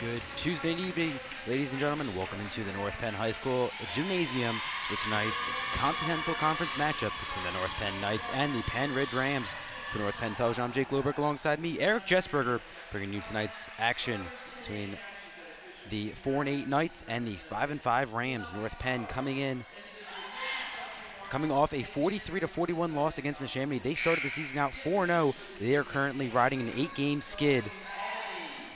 Good Tuesday evening, ladies and gentlemen. Welcome into the North Penn High School Gymnasium for tonight's Continental Conference matchup between the North Penn Knights and the Pennridge Rams. For North Penn Television, I'm Jake Loberg alongside me, Eric Jesberger, bringing you tonight's action between the 4-8 Knights and the 5-5 Rams. North Penn coming off a 43-41 loss against Neshaminy. They started the season out 4-0. They are currently riding an 8-game skid.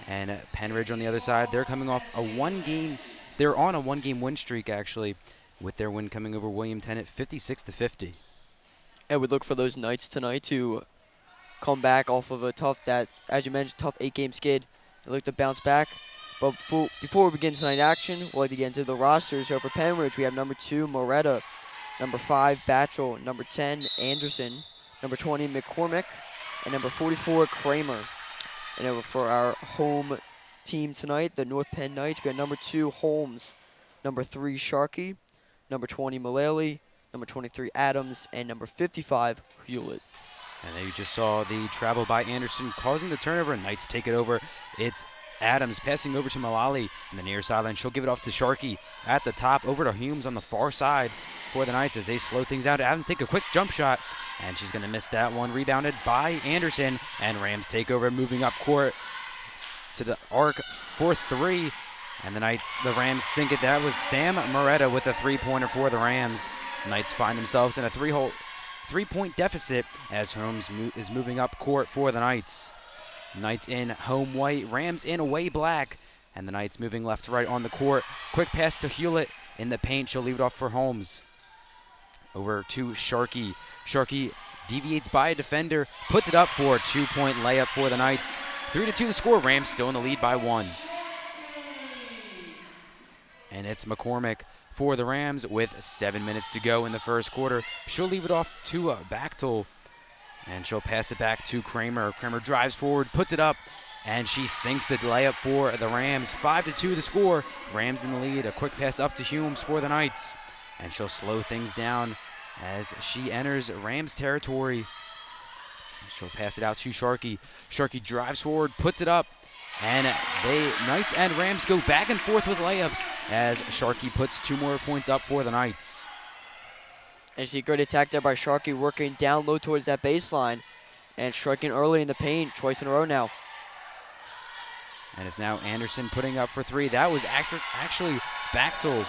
And Pennridge on the other side, they're coming off a they're on a one-game win streak actually, with their win coming over William Tennant 56-50. And we look for those Knights tonight to come back off of a tough 8-game skid. They look to bounce back. But before we begin tonight's action, we'd like to get into the rosters. So for Pennridge, we have number 2, Moretta, number 5, Batchel, number 10, Anderson, number 20, McCormick, and number 44, Kramer. And over for our home team tonight, the North Penn Knights, we have number 2, Holmes, number 3, Sharkey, number 20, Mullally, number 23, Adams, and number 55, Hewlett. And there you just saw the travel by Anderson causing the turnover. Knights take it over. It's Adams passing over to Mullally in the near sideline. She'll give it off to Sharkey at the top, over to Humes on the far side for the Knights as they slow things out. Adams take a quick jump shot, and she's going to miss that one. Rebounded by Anderson, and Rams take over, moving up court to the arc for 3. And the Rams sink it. That was Sam Moretta with a three-pointer for the Rams. Knights find themselves in a three-point deficit as Holmes is moving up court for the Knights. Knights in home white, Rams in away black, and the Knights moving left to right on the court. Quick pass to Hewlett in the paint. She'll leave it off for Holmes. Over to Sharkey. Sharkey deviates by a defender, puts it up for a 2-point layup for the Knights. 3-2 the score. Rams still in the lead by 1. And it's McCormick for the Rams with 7 minutes to go in the first quarter. She'll leave it off to Bachtel, and she'll pass it back to Kramer. Kramer drives forward, puts it up, and she sinks the layup for the Rams. 5-2 the score. Rams in the lead. A quick pass up to Humes for the Knights, and she'll slow things down as she enters Rams territory. She'll pass it out to Sharkey. Sharkey drives forward, puts it up, and Knights and Rams go back and forth with layups as Sharkey puts 2 more points up for the Knights. And you see a great attack there by Sharkey, working down low towards that baseline and striking early in the paint twice in a row now. And it's now Anderson putting up for 3. That was actually Bachtel,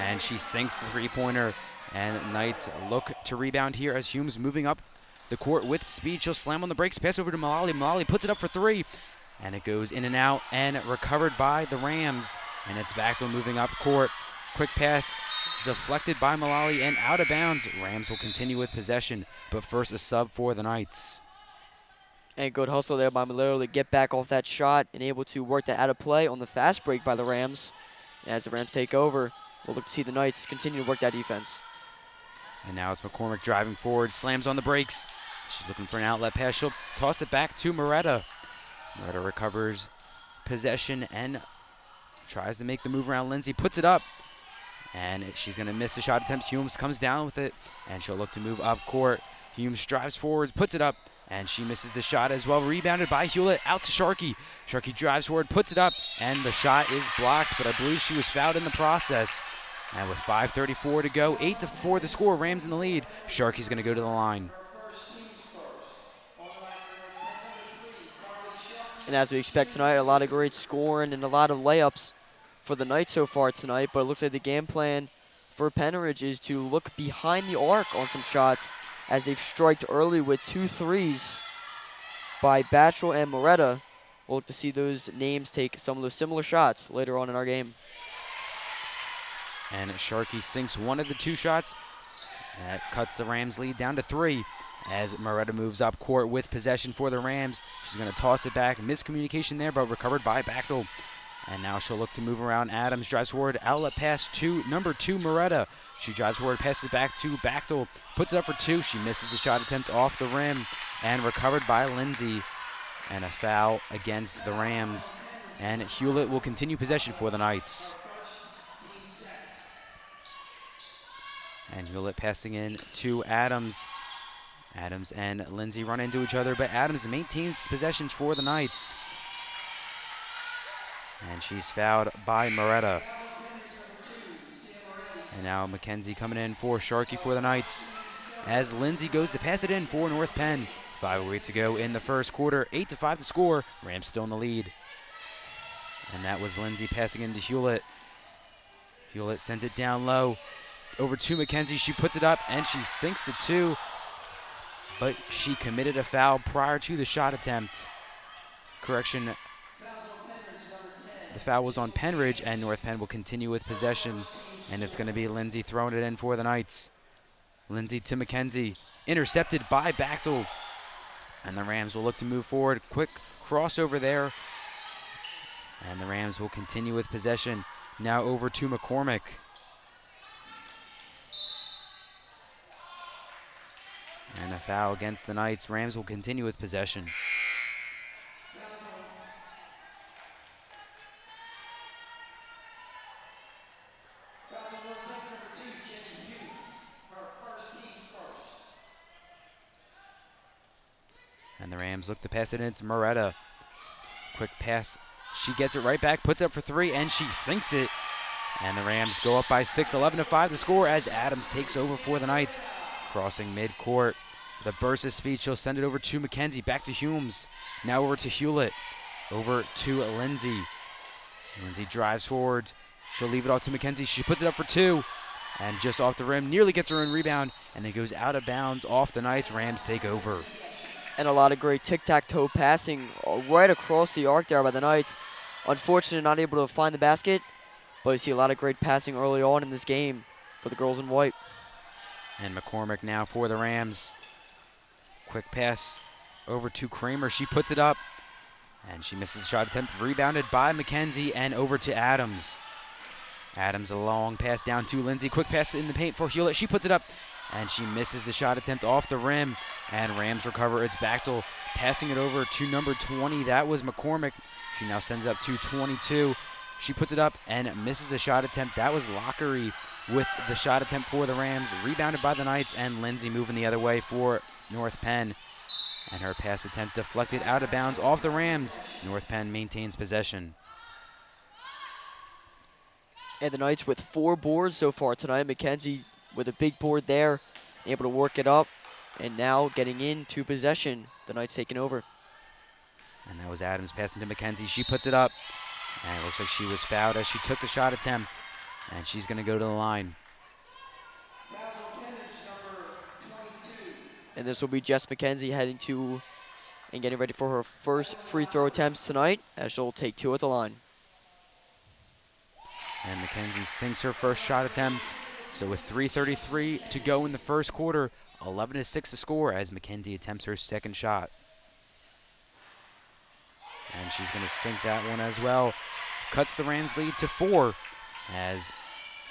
and she sinks the three-pointer. And Knights look to rebound here as Humes moving up the court with speed. She'll slam on the brakes, pass over to Mullally. Mullally puts it up for 3, and it goes in and out and recovered by the Rams. And it's Bachtel moving up court. Quick pass deflected by Mullally and out of bounds. Rams will continue with possession, but first a sub for the Knights. And good hustle there by Mullally to get back off that shot and able to work that out of play on the fast break by the Rams. And as the Rams take over, we'll look to see the Knights continue to work that defense. And now it's McCormick driving forward, slams on the brakes. She's looking for an outlet pass. She'll toss it back to Moretta. Moretta recovers possession and tries to make the move around Lindsay, puts it up, and she's going to miss the shot attempt. Humes comes down with it, and she'll look to move up court. Humes drives forward, puts it up, and she misses the shot as well. Rebounded by Hewlett, out to Sharkey. Sharkey drives forward, puts it up, and the shot is blocked, but I believe she was fouled in the process. And with 5:34 to go, 8-4 the score, Rams in the lead. Sharkey's going to go to the line. And as we expect tonight, a lot of great scoring and a lot of layups for the Knights so far tonight, but it looks like the game plan for Pennridge is to look behind the arc on some shots as they've striked early with 2 threes by Batchel and Moretta. We'll look to see those names take some of those similar shots later on in our game. And Sharkey sinks one of the 2 shots. That cuts the Rams lead down to 3 as Moretta moves up court with possession for the Rams. She's going to toss it back. Miscommunication there, but recovered by Bachtel. And now she'll look to move around. Adams drives forward. Outlet pass to number 2, Moretta. She drives forward, passes back to Bachtel. Puts it up for 2. She misses the shot attempt off the rim and recovered by Lindsay. And a foul against the Rams. And Hewlett will continue possession for the Knights. And Hewlett passing in to Adams. Adams and Lindsay run into each other, but Adams maintains possessions for the Knights. And she's fouled by Moretta. And now Mackenzie coming in for Sharkey for the Knights. As Lindsay goes to pass it in for North Penn. 5:08 to go in the first quarter. 8-5 the score. Rams still in the lead. And that was Lindsay passing into Hewlett. Hewlett sends it down low. Over to Mackenzie. She puts it up and she sinks the two. But she committed a foul prior to the shot attempt. Correction. The foul was on Pennridge, and North Penn will continue with possession. And it's going to be Lindsay throwing it in for the Knights. Lindsay to Mackenzie. Intercepted by Bachtel. And the Rams will look to move forward. Quick crossover there. And the Rams will continue with possession. Now over to McCormick. And a foul against the Knights. Rams will continue with possession. And the Rams look to pass it in. It's Moretta. Quick pass. She gets it right back, puts it up for three, and she sinks it. And the Rams go up by 6, 11-5 the score as Adams takes over for the Knights. Crossing midcourt. The burst of speed, she'll send it over to Mackenzie, back to Humes. Now over to Hewlett, over to Lindsay. Lindsay drives forward. She'll leave it off to Mackenzie. She puts it up for two, and just off the rim, nearly gets her own rebound, and it goes out of bounds off the Knights. Rams take over. And a lot of great tic-tac-toe passing right across the arc there by the Knights. Unfortunately, not able to find the basket, but you see a lot of great passing early on in this game for the girls in white. And McCormick now for the Rams. Quick pass over to Kramer. She puts it up, and she misses the shot attempt. Rebounded by Mackenzie, and over to Adams. Adams, a long pass down to Lindsay. Quick pass in the paint for Hewlett. She puts it up, and she misses the shot attempt off the rim. And Rams recover. It's Bachtel passing it over to number 20. That was McCormick. She now sends it up to 22. She puts it up and misses the shot attempt. That was Lockery with the shot attempt for the Rams. Rebounded by the Knights, and Lindsay moving the other way for North Penn. And her pass attempt deflected out of bounds off the Rams. North Penn maintains possession. And the Knights with 4 boards so far tonight. Mackenzie with a big board there, able to work it up. And now getting into possession, the Knights taking over. And that was Adams passing to Mackenzie. She puts it up, and it looks like she was fouled as she took the shot attempt. And she's going to go to the line. And this will be Jess Mackenzie heading to and getting ready for her first free throw attempts tonight, as she'll take 2 at the line. And Mackenzie sinks her first shot attempt. So with 3:33 to go in the first quarter, 11-6 the score as Mackenzie attempts her second shot. And she's going to sink that one as well. Cuts the Rams lead to 4 as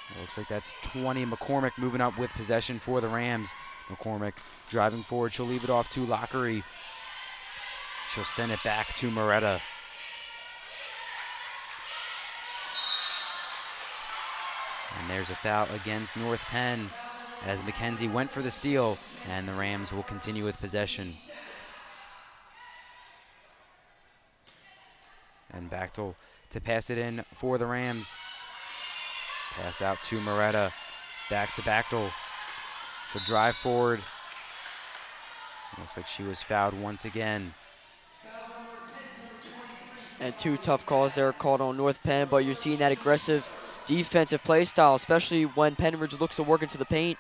it looks like that's 20. McCormick moving up with possession for the Rams. McCormick driving forward. She'll leave it off to Lockery. She'll send it back to Moretta. And there's a foul against North Penn as Mackenzie went for the steal, and the Rams will continue with possession. And Bachtel to pass it in for the Rams. Pass out to Moretta. Back to Bachtel. She'll drive forward. Looks like she was fouled once again. And 2 tough calls there called on North Penn, but you're seeing that aggressive defensive play style, especially when Pennridge looks to work into the paint.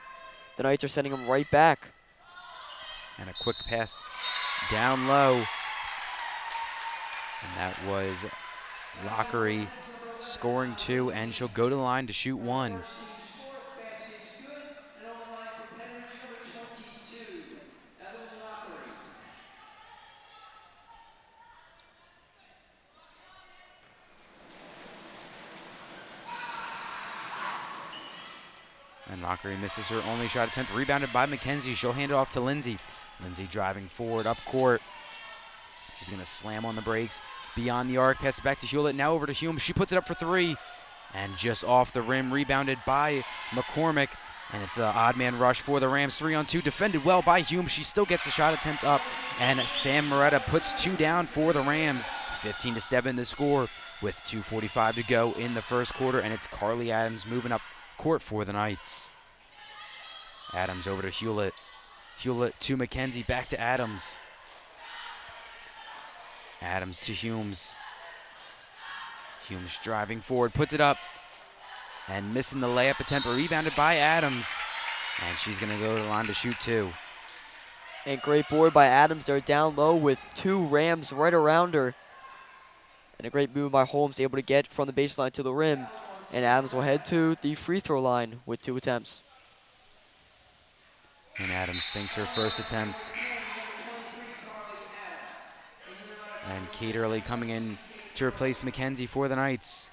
The Knights are sending them right back. And a quick pass down low. And that was Lockery scoring 2, and she'll go to the line to shoot 1. And Lockery misses her only shot attempt. Rebounded by Mackenzie. She'll hand it off to Lindsay. Lindsay driving forward up court. She's going to slam on the brakes. Beyond the arc. Pass it back to Hewlett. Now over to Hume. She puts it up for 3. And just off the rim. Rebounded by McCormick. And it's an odd man rush for the Rams. 3-on-2. Defended well by Hume. She still gets the shot attempt up. And Sam Moretta puts 2 down for the Rams. 15-7 the score with 2:45 to go in the first quarter, and it's Carly Adams moving up court for the Knights. Adams over to Hewlett. Hewlett to McKenzie, back to Adams. Adams to Humes. Humes driving forward, puts it up, and missing the layup attempt, rebounded by Adams. And she's gonna go to the line to shoot two. And great board by Adams there down low with two Rams right around her. And a great move by Holmes, able to get from the baseline to the rim. And Adams will head to the free throw line with 2 attempts. And Adams sinks her first attempt. And Kate Early coming in to replace McKenzie for the Knights.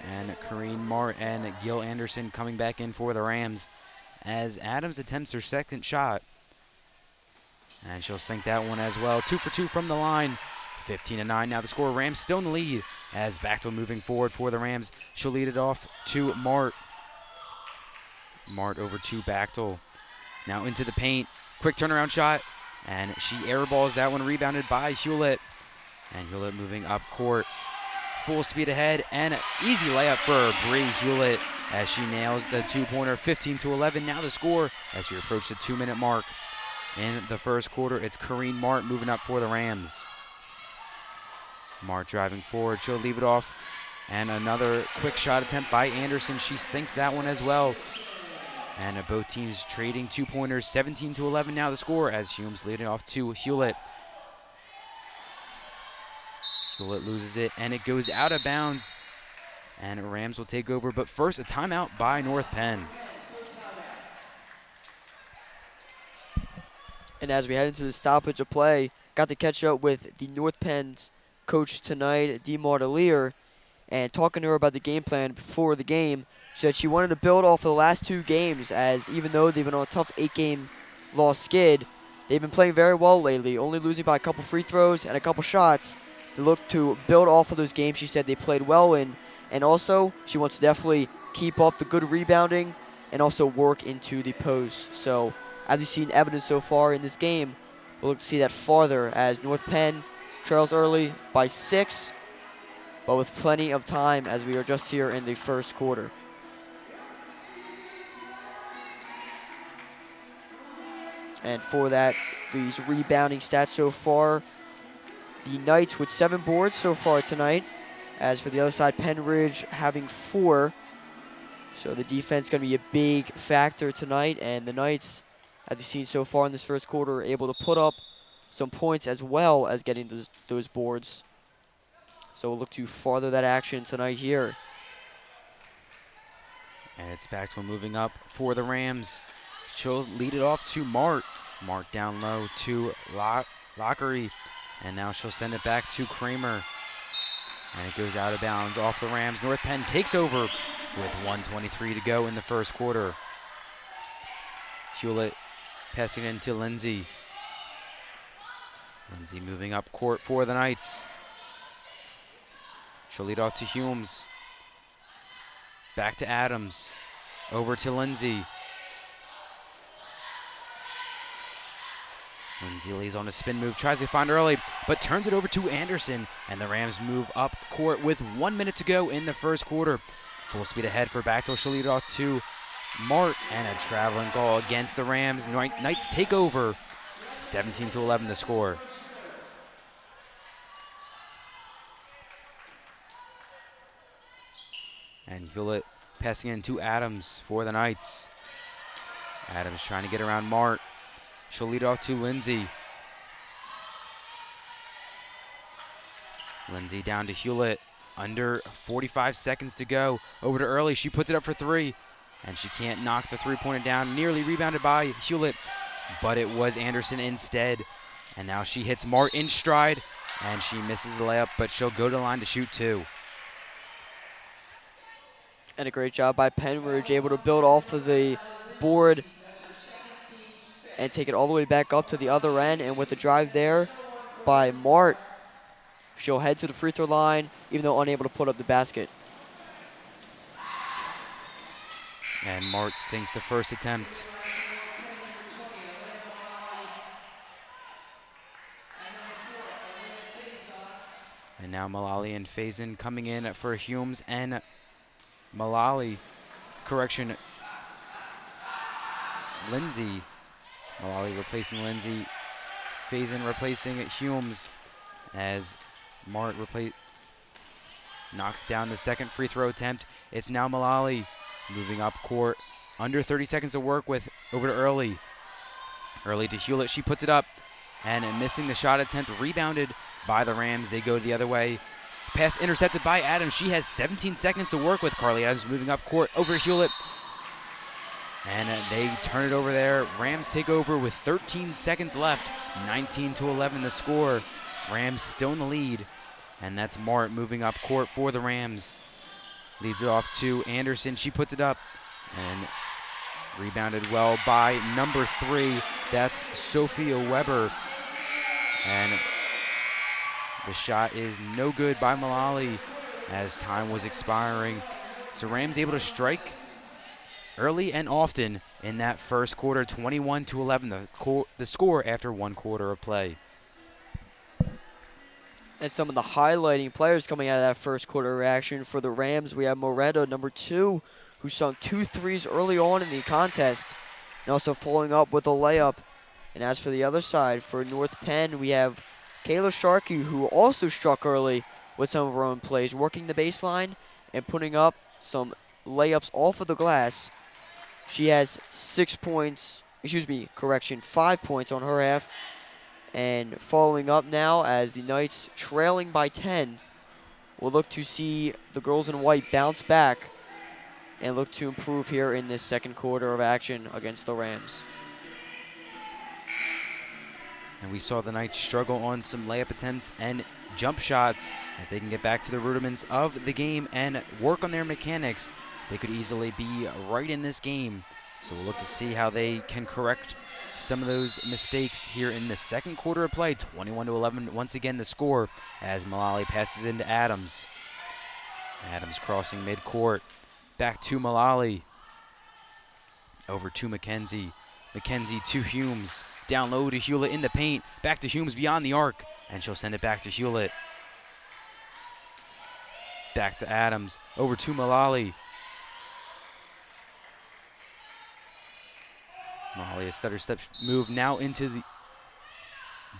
And Kareen Mart and Gil Anderson coming back in for the Rams as Adams attempts her second shot. And she'll sink that one as well. 2 for 2 from the line. 15-9 now the score. Rams still in the lead as Bachtel moving forward for the Rams. She'll lead it off to Mart. Mart over to Bachtel. Now into the paint. Quick turnaround shot. And she airballs that one, rebounded by Hewlett. And Hewlett moving up court. Full speed ahead, and an easy layup for Bree Hewlett as she nails the two-pointer. 15-11 now the score as we approach the 2-minute mark in the first quarter. It's Kareen Mart moving up for the Rams. Mart driving forward, she'll leave it off. And another quick shot attempt by Anderson. She sinks that one as well. And both teams trading two-pointers. 17-11 now the score as Humes leading off to Hewlett. Hewlett loses it, and it goes out of bounds. And Rams will take over, but first a timeout by North Penn. And as we head into the stoppage of play, got to catch up with the North Penn's coach tonight, Dee Martelier, and talking to her about the game plan before the game. She said she wanted to build off of the last 2 games, as even though they've been on a tough 8-game loss skid, they've been playing very well lately, only losing by a couple free throws and a couple shots. They look to build off of those games she said they played well in, and also she wants to definitely keep up the good rebounding and also work into the post. So as we've seen evidence so far in this game, we'll look to see that farther as North Penn trails early by 6, but with plenty of time as we are just here in the first quarter. And for that, these rebounding stats so far, the Knights with 7 boards so far tonight. As for the other side, Pennridge having 4. So the defense is going to be a big factor tonight. And the Knights, as you've seen so far in this first quarter, are able to put up some points as well as getting those boards. So we'll look to farther that action tonight here. And it's Bachtel moving up for the Rams. She'll lead it off to Mart. Mart down low to Lockery. And now she'll send it back to Kramer. And it goes out of bounds off the Rams. North Penn takes over with 1:23 to go in the first quarter. Hewlett passing it into Lindsay. Lindsay moving up court for the Knights. She'll lead off to Humes. Back to Adams. Over to Lindsay. Lindsay lays on a spin move, tries to find early, but turns it over to Anderson, and the Rams move up court with 1 minute to go in the first quarter. Full speed ahead for Bachtel. She'll lead it off to Mart, and a traveling call against the Rams. Knights take over, 17-11 the score. And Hewlett passing in to Adams for the Knights. Adams trying to get around Mart. She'll lead off to Lindsay. Lindsay down to Hewlett. Under 45 seconds to go. Over to Early. She puts it up for 3. And she can't knock the three-pointer down. Nearly rebounded by Hewlett. But it was Anderson instead. And now she hits Mart in stride. And she misses the layup, but she'll go to the line to shoot 2. And a great job by Pennridge, able to build off of the board and take it all the way back up to the other end. And with the drive there by Mart, she'll head to the free throw line, even though unable to put up the basket. And Mart sinks the first attempt. And now Malali and Faison coming in for Humes and Malali. Correction, Lindsay. Malali replacing Lindsay. Faison replacing Humes as Mart knocks down the second free throw attempt. It's now Malali moving up court. Under 30 seconds to work with. Over to Early. Early to Hewlett. She puts it up and missing the shot attempt. Rebounded by the Rams. They go the other way. Pass intercepted by Adams. She has 17 seconds to work with. Carly Adams moving up court over to Hewlett. And they turn it over there. Rams take over with 13 seconds left. 19-11 the score. Rams still in the lead. And that's Mart moving up court for the Rams. Leads it off to Anderson. She puts it up. And rebounded well by number 3. That's Sophia Weber. And the shot is no good by Malali as time was expiring. So Rams able to strike early and often in that first quarter. 21-11 the score after 1 quarter of play. And some of the highlighting players coming out of that first quarter action for the Rams, we have Moretta, number 2, who sunk 2 threes early on in the contest, and also following up with a layup. And as for the other side, for North Penn, we have Kayla Sharkey, who also struck early with some of her own plays, working the baseline and putting up some layups off of the glass. She has 5 points on her half. And following up now, as the Knights trailing by 10, we'll look to see the girls in white bounce back and look to improve here in this second quarter of action against the Rams. And we saw the Knights struggle on some layup attempts and jump shots. If they can get back to the rudiments of the game and work on their mechanics, they could easily be right in this game. So we'll look to see how they can correct some of those mistakes here in the second quarter of play. 21-11 once again the score as Malali passes into Adams. Adams crossing midcourt. Back to Malali. Over to McKenzie. McKenzie to Humes. Down low to Hewlett in the paint. Back to Humes beyond the arc. And she'll send it back to Hewlett. Back to Adams. Over to Malali. Malali, a stutter step move now into the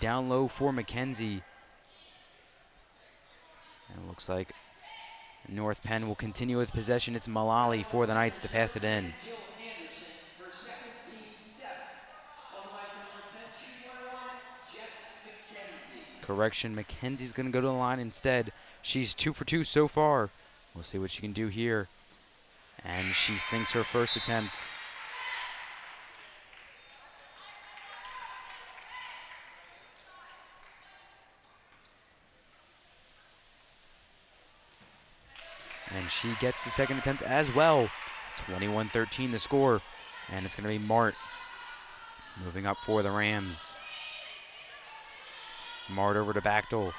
down low for McKenzie. And it looks like North Penn will continue with possession. It's Malali for the Knights to pass it in. Correction, McKenzie's going to go to the line instead. She's 2 for 2 so far. We'll see what she can do here. And she sinks her first attempt. And she gets the second attempt as well. 21-13 the score. And it's going to be Mart moving up for the Rams. Mart over to Bachtel.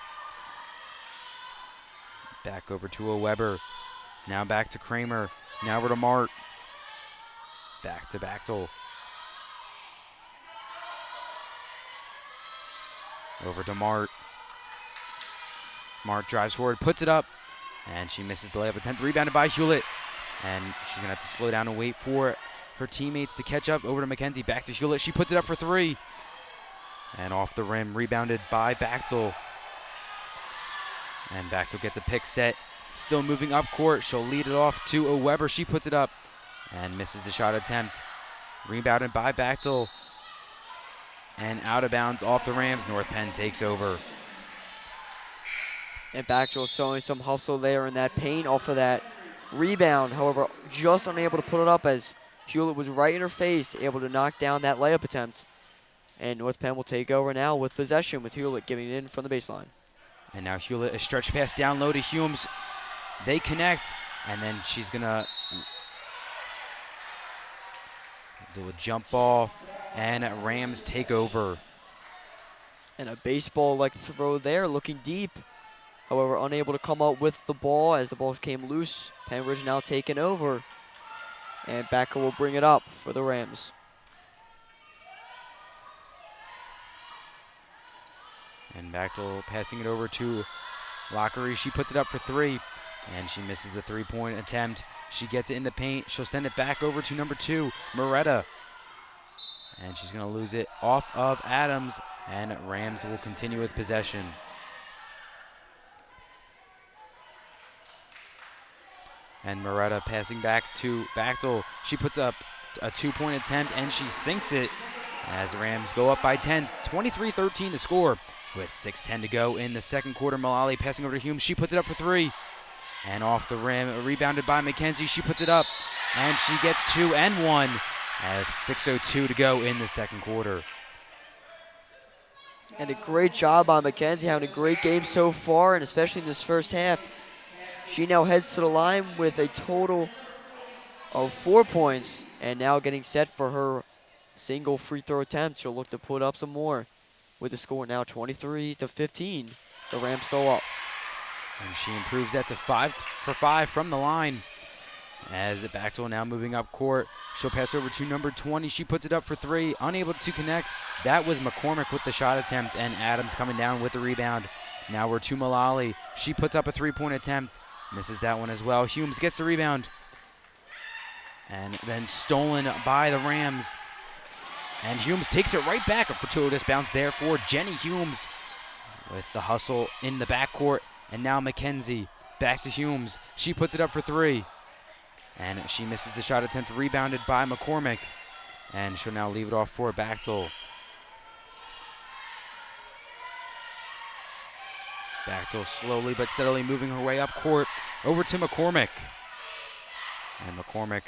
Back over to a Weber. Now back to Kramer. Now over to Mart. Back to Bachtel. Over to Mart. Mart drives forward, puts it up, and she misses the layup attempt. Rebounded by Hewlett. And she's going to have to slow down and wait for her teammates to catch up. Over to McKenzie. Back to Hewlett. She puts it up for 3. And off the rim, rebounded by Bachtel. And Bachtel gets a pick set. Still moving up court. She'll lead it off to a Weber. She puts it up and misses the shot attempt. Rebounded by Bachtel. And out of bounds off the Rams. North Penn takes over. And Bachtel showing some hustle there in that paint off of that rebound. However, just unable to put it up as Hewlett was right in her face, able to knock down that layup attempt. And North Penn will take over now with possession, with Hewlett giving it in from the baseline. And now Hewlett, a stretch pass down low to Humes. They connect, and then she's going to do a jump ball, and Rams take over. And a baseball-like throw there, looking deep. However, unable to come up with the ball as the ball came loose. Pennridge now taking over. And Bachtel will bring it up for the Rams. And Bachtel passing it over to Lockery, she puts it up for three, and she misses the three-point attempt. She gets it in the paint. She'll send it back over to number 2, Moretta. And she's going to lose it off of Adams, and Rams will continue with possession. And Moretta passing back to Bachtel. She puts up a two-point attempt, and she sinks it as the Rams go up by 10. 23-13 to score with 6:10 to go in the second quarter. Mullally passing over to Humes. She puts it up for three. And off the rim, rebounded by McKenzie. She puts it up, and she gets 2 and 1 at 6:02 to go in the second quarter. And a great job on McKenzie, having a great game so far, and especially in this first half. She now heads to the line with a total of 4 points, and now getting set for her single free throw attempt. She'll look to put up some more with the score now 23-15. The Rams still up. And she improves that to 5 for 5 from the line. As Bachtel now moving up court. She'll pass over to number 20. She puts it up for three, unable to connect. That was McCormick with the shot attempt, and Adams coming down with the rebound. Now we're to Mullally. She puts up a three-point attempt, misses that one as well. Humes gets the rebound, and then stolen by the Rams. And Humes takes it right back. A fortuitous bounce there for Jenny Humes with the hustle in the backcourt. And now McKenzie back to Humes. She puts it up for three, and she misses the shot attempt, rebounded by McCormick. And she'll now leave it off for Bachtel. Bachtel slowly but steadily moving her way up court over to McCormick. And McCormick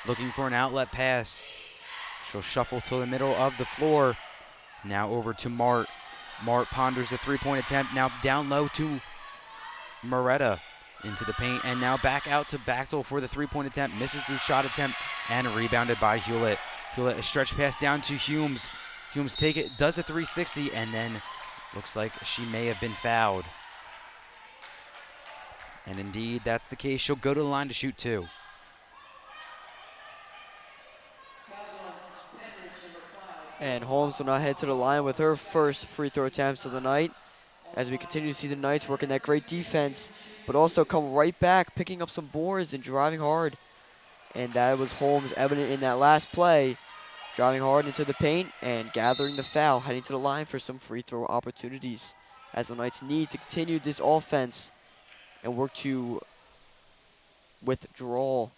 looking for an outlet pass. She'll shuffle to the middle of the floor. Now over to Mart. Mart ponders the three-point attempt. Now down low to Moretta into the paint, and now back out to Bachtel for the three-point attempt. Misses the shot attempt, and rebounded by Hewlett. Hewlett, a stretch pass down to Humes. Humes take it, does a 360, and then looks like she may have been fouled. And indeed, that's the case. She'll go to the line to shoot two. And Holmes will now head to the line with her first free throw attempts of the night, as we continue to see the Knights working that great defense, but also come right back, picking up some boards and driving hard. And that was Holmes evident in that last play, driving hard into the paint and gathering the foul, heading to the line for some free throw opportunities, as the Knights need to continue this offense and work to withdraw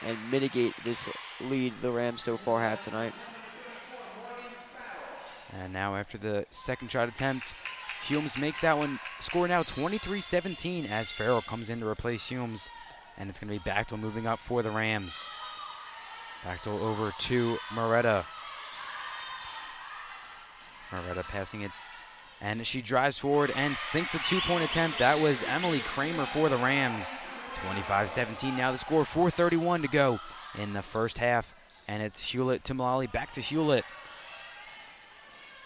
and mitigate this lead the Rams so far have tonight. And now after the second shot attempt, Humes makes that one. Score now 23-17 as Farrell comes in to replace Humes. And it's going to be Bachtel moving up for the Rams. Bachtel over to Moretta. Moretta passing it. And she drives forward and sinks the two-point attempt. That was Emily Kramer for the Rams. 25-17 now the score. 4:31 to go in the first half. And it's Hewlett to Mullally. Back to Hewlett.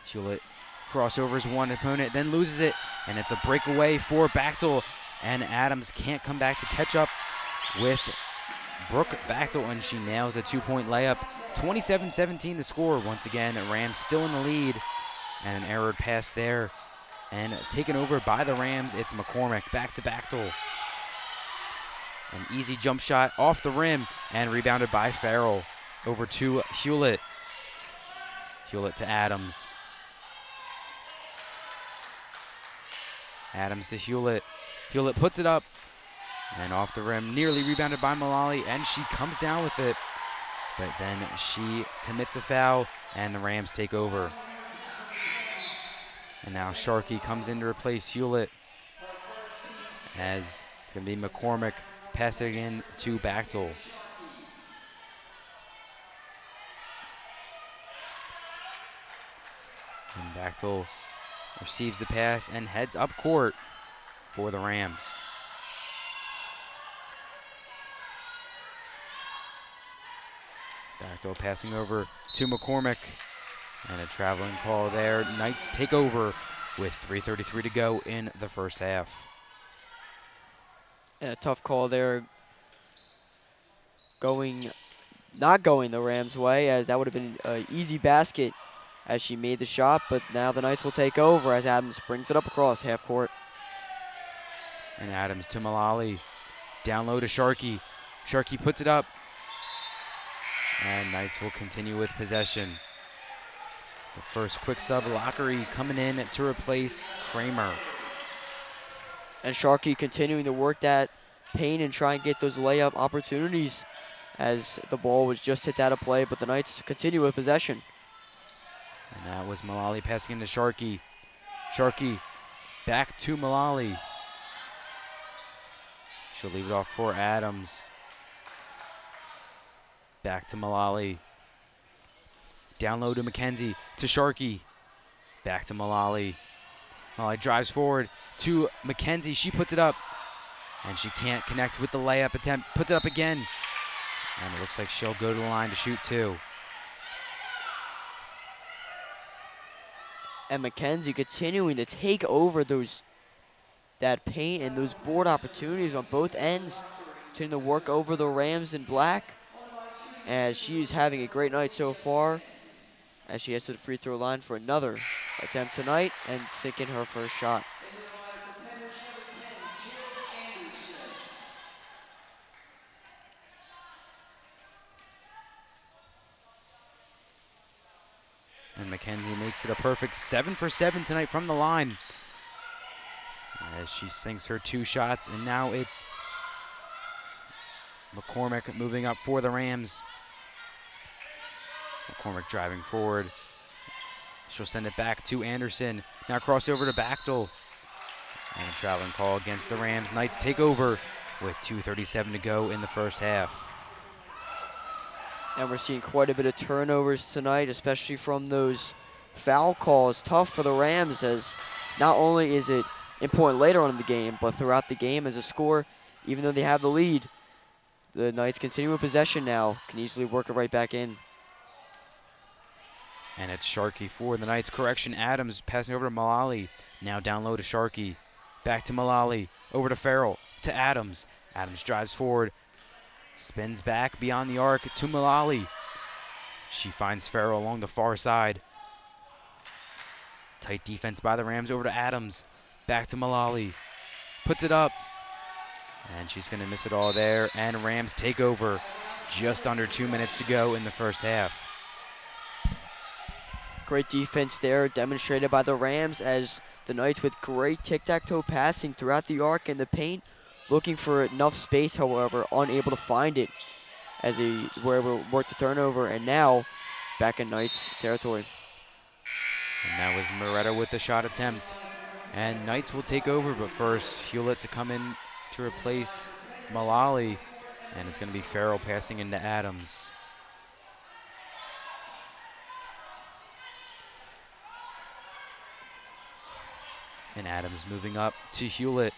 Hewlett crossovers one opponent, then loses it, and it's a breakaway for Bachtel, and Adams can't come back to catch up with Brooke Bachtel, and she nails a two-point layup. 27-17 the score. Once again, Rams still in the lead, and an errored pass there, and taken over by the Rams. It's McCormick back to Bachtel. An easy jump shot off the rim, and rebounded by Farrell. Over to Hewlett. Hewlett to Adams. Adams to Hewlett. Hewlett puts it up, and off the rim, nearly rebounded by Mullally, and she comes down with it. But then she commits a foul, and the Rams take over. And now Sharkey comes in to replace Hewlett, as it's going to be McCormick passing in to Bachtel. And Bachtel receives the pass and heads up court for the Rams. Bachtel passing over to McCormick, and a traveling call there. Knights take over with 3:33 to go in the first half. And a tough call there, not going the Rams' way, as that would have been an easy basket as she made the shot, but now the Knights will take over as Adams brings it up across half court. And Adams to Mullally. Down low to Sharkey. Sharkey puts it up. And Knights will continue with possession. The first quick sub, Lockery coming in to replace Kramer. And Sharkey continuing to work that paint and try and get those layup opportunities as the ball was just hit out of play, but the Knights continue with possession. And that was Mullally passing into Sharkey. Sharkey back to Mullally. She'll leave it off for Adams. Back to Mullally. Down low to McKenzie, to Sharkey. Back to Mullally. Mullally drives forward to McKenzie. She puts it up. And she can't connect with the layup attempt. Puts it up again. And it looks like she'll go to the line to shoot two. And McKenzie continuing to take over that paint and those board opportunities on both ends. Continuing to work over the Rams in black. As she's having a great night so far. As she heads to the free throw line for another attempt tonight and sinking her first shot. And McKenzie makes it a perfect 7 for 7 tonight from the line. As she sinks her 2 shots, and now it's McCormick moving up for the Rams. McCormick driving forward. She'll send it back to Anderson. Now crossover to Bachtel. And a traveling call against the Rams. Knights take over with 2:37 to go in the first half. And we're seeing quite a bit of turnovers tonight, especially from those foul calls. Tough for the Rams, as not only is it important later on in the game, but throughout the game as a score, even though they have the lead, the Knights continue with possession now, can easily work it right back in. And it's Sharkey for the Knights. Correction, Adams passing over to Mullally. Now down low to Sharkey. Back to Mullally. Over to Farrell. To Adams. Adams drives forward. Spins back beyond the arc to Mullally. She finds Farrell along the far side. Tight defense by the Rams over to Adams. Back to Mullally. Puts it up. And she's going to miss it all there. And Rams take over. Just under 2 minutes to go in the first half. Great defense there demonstrated by the Rams, as the Knights with great tic-tac-toe passing throughout the arc and the paint, looking for enough space, however, unable to find it as they were able to work the turnover, and now back in Knights territory. And that was Moretta with the shot attempt. And Knights will take over, but first Hewlett to come in to replace Mullally. And it's going to be Farrell passing into Adams. And Adams moving up to Hewlett.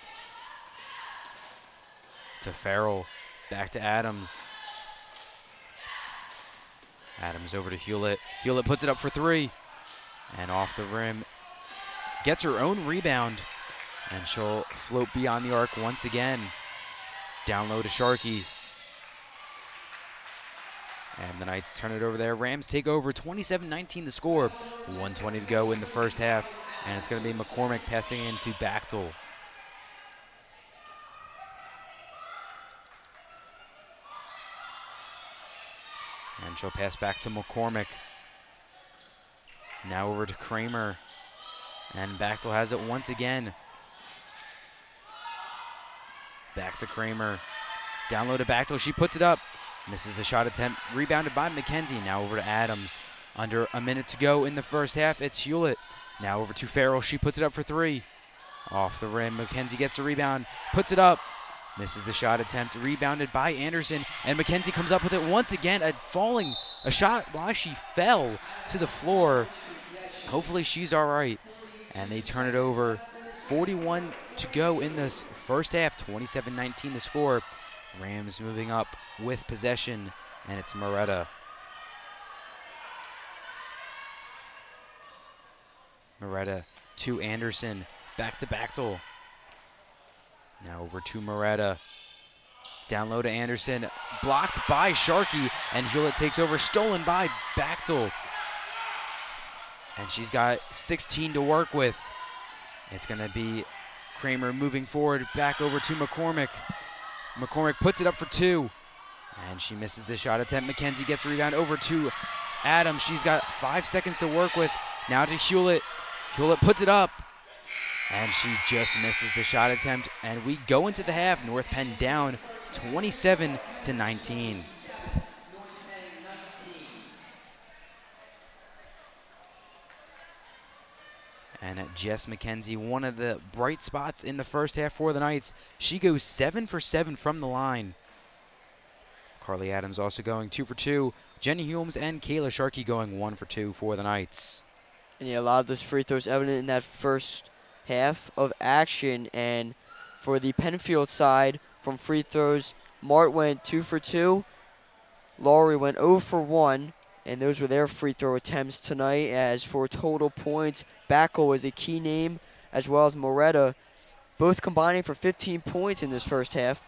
To Farrell. Back to Adams. Adams over to Hewlett. Hewlett puts it up for 3. And off the rim. Gets her own rebound. And she'll float beyond the arc once again. Down low to Sharkey. And the Knights turn it over there. Rams take over 27-19 the score. 1:20 to go in the first half. And it's going to be McCormick passing into Bachtel. And she'll pass back to McCormick. Now over to Kramer. And Bachtel has it once again. Back to Kramer. Down low to Bachtel. She puts it up. Misses the shot attempt. Rebounded by McKenzie. Now over to Adams. Under a minute to go in the first half. It's Hewlett. Now over to Farrell. She puts it up for 3. Off the rim. McKenzie gets the rebound. Puts it up. Misses the shot attempt. Rebounded by Anderson. And McKenzie comes up with it once again. A shot while she fell to the floor. Hopefully she's all right. And they turn it over. 41 to go in this first half. 27-19 the score. Rams moving up with possession. And it's Moretta. Moretta to Anderson. Back to Bachtel. Now over to Moretta. Down low to Anderson. Blocked by Sharkey. And Hewlett takes over. Stolen by Bachtel. And she's got 16 to work with. It's going to be Kramer moving forward, back over to McCormick. McCormick puts it up for 2, and she misses the shot attempt. McKenzie gets the rebound over to Adams. She's got 5 seconds to work with. Now to Hewlett. Hewlett puts it up, and she just misses the shot attempt. And we go into the half. North Penn down 27-19. And Jess McKenzie, one of the bright spots in the first half for the Knights. She goes 7 for 7 from the line. Carly Adams also going 2 for 2. Jenny Humes and Kayla Sharkey going 1 for 2 for the Knights. And yeah, a lot of those free throws evident in that first half of action. And for the Penfield side, from free throws, Mart went 2 for 2. Laurie went 0 for 1. And those were their free throw attempts tonight. As for total points, Backel is a key name, as well as Moretta, both combining for 15 points in this first half,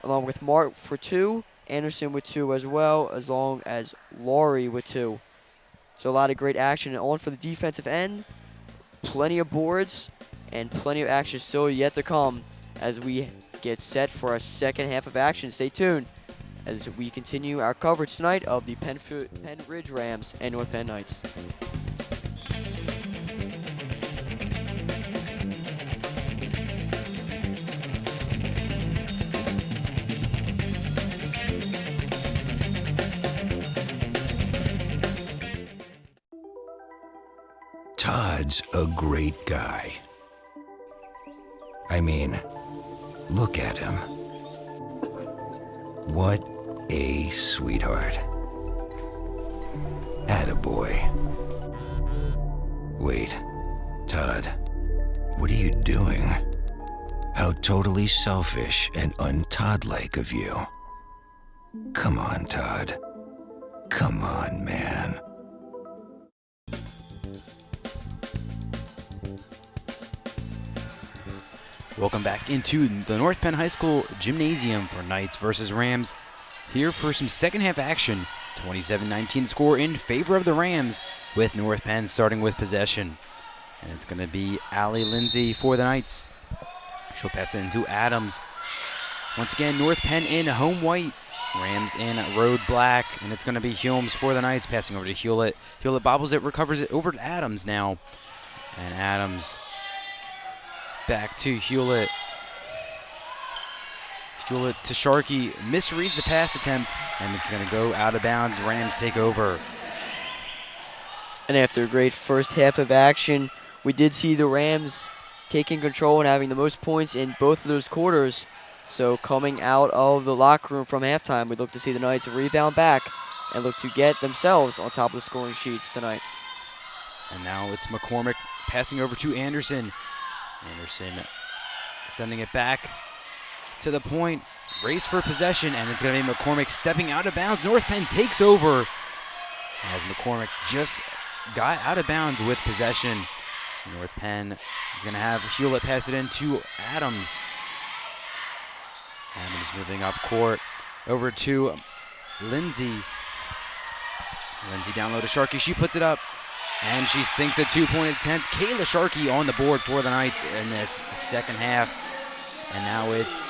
along with Mart for 2, Anderson with 2 as well, as long as Laurie with 2. So a lot of great action. And on for the defensive end, plenty of boards and plenty of action still yet to come as we get set for our second half of action. Stay tuned as we continue our coverage tonight of the Pennridge Rams and North Penn Knights. Todd's a great guy. I mean, look at him. What a sweetheart. Attaboy. Wait, Todd, what are you doing? How totally selfish and un-Todd-like of you. Come on, Todd. Come on, man. Welcome back into the North Penn High School Gymnasium for Knights versus Rams. Here for some second half action. 27-19 score in favor of the Rams, with North Penn starting with possession. And it's going to be Allie Lindsay for the Knights. She'll pass it into Adams. Once again, North Penn in home white, Rams in road black, and it's going to be Humes for the Knights, passing over to Hewlett. Hewlett bobbles it, recovers it over to Adams now. And Adams back to Hewlett. Hewlett to Sharkey, misreads the pass attempt, and it's going to go out of bounds. Rams take over. And after a great first half of action, we did see the Rams taking control and having the most points in both of those quarters. So coming out of the locker room from halftime, we look to see the Knights rebound back and look to get themselves on top of the scoring sheets tonight. And now it's McCormick passing over to Anderson. Anderson sending it back to the point. Race for possession, and it's going to be McCormick stepping out of bounds. North Penn takes over as McCormick just got out of bounds with possession. So North Penn is going to have Hewlett pass it in to Adams. Adams moving up court over to Lindsay. Lindsay down low to Sharkey. She puts it up, and she sinks the two-point attempt. Kayla Sharkey on the board for the Knights in this second half. And now it's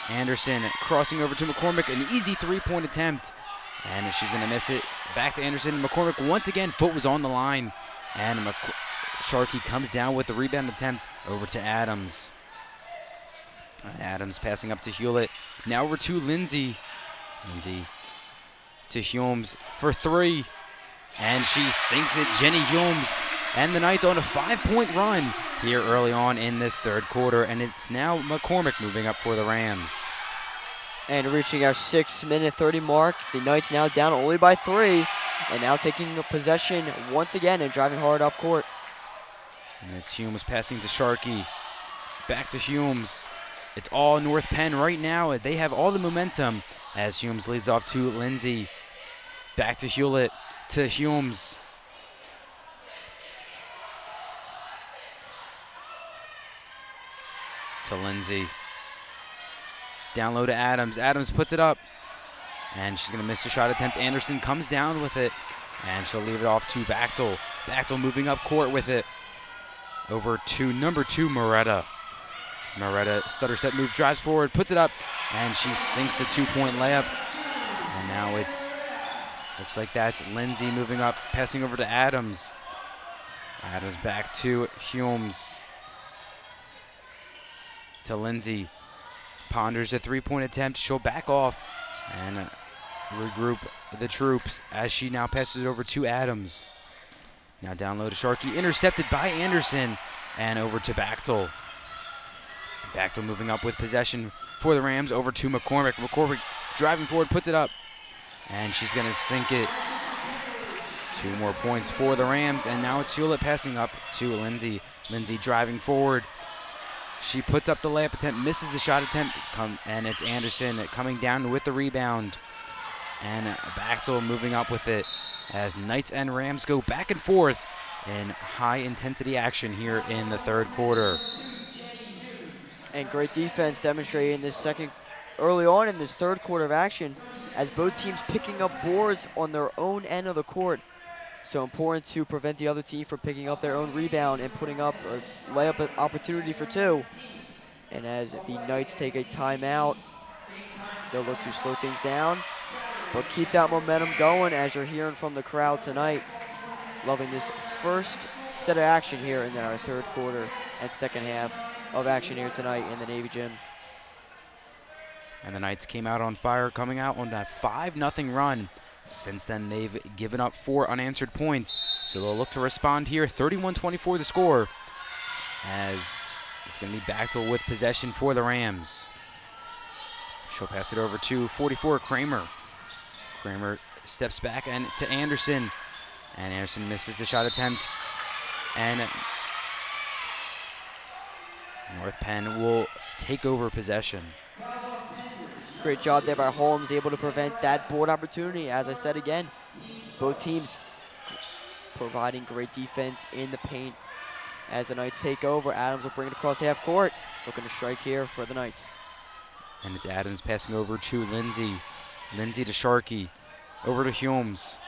Anderson crossing over to McCormick, an easy three-point attempt, and she's going to miss it. Back to Anderson. McCormick once again, foot was on the line, and Sharkey comes down with the rebound attempt over to Adams. Adams passing up to Hewlett. Now over to Lindsay. Lindsay to Humes for 3, and she sinks it. Jenny Humes and the Knights on a 5-point run here early on in this third quarter, and it's now McCormick moving up for the Rams. And reaching our 6-minute 30 mark, the Knights now down only by 3, and now taking possession once again and driving hard up court. And it's Humes passing to Sharkey. Back to Humes. It's all North Penn right now. They have all the momentum as Humes leads off to Lindsay. Back to Hewlett to Humes. To Lindsay. Down low to Adams. Adams puts it up, and she's going to miss the shot attempt. Anderson comes down with it, and she'll leave it off to Bachtel. Bachtel moving up court with it over to number 2, Moretta. Moretta, stutter step move, drives forward, puts it up, and she sinks the 2-point layup. And now looks like that's Lindsay moving up, passing over to Adams. Adams back to Humes. To Lindsay. Ponders a 3-point attempt. She'll back off and regroup the troops as she now passes it over to Adams. Now down low to Sharkey, intercepted by Anderson, and over to Bachtel. Bachtel moving up with possession for the Rams, over to McCormick. McCormick driving forward, puts it up, and she's going to sink it. 2 more points for the Rams, and now it's Hewlett passing up to Lindsay. Lindsay driving forward. She puts up the layup attempt, misses the shot attempt, and it's Anderson coming down with the rebound. And Bachtel moving up with it as Knights and Rams go back and forth in high-intensity action here in the third quarter. And great defense demonstrated in this early on in this third quarter of action, as both teams picking up boards on their own end of the court. So important to prevent the other team from picking up their own rebound and putting up a layup opportunity for 2. And as the Knights take a timeout, they'll look to slow things down, but keep that momentum going, as you're hearing from the crowd tonight. Loving this first set of action here in our third quarter and second half of action here tonight in the Navy Gym. And the Knights came out on fire, coming out on a 5-0 run. Since then, they've given up 4 unanswered points, so they'll look to respond here. 31-24 the score, as it's going to be Bachtel with possession for the Rams. She'll pass it over to 44, Kramer. Kramer steps back and to Anderson, and Anderson misses the shot attempt, and North Penn will take over possession. Great job there by Holmes, able to prevent that board opportunity. As I said again, both teams providing great defense in the paint. As the Knights take over, Adams will bring it across half court, looking to strike here for the Knights. And it's Adams passing over to Lindsay. Lindsay to Sharkey, over to Humes.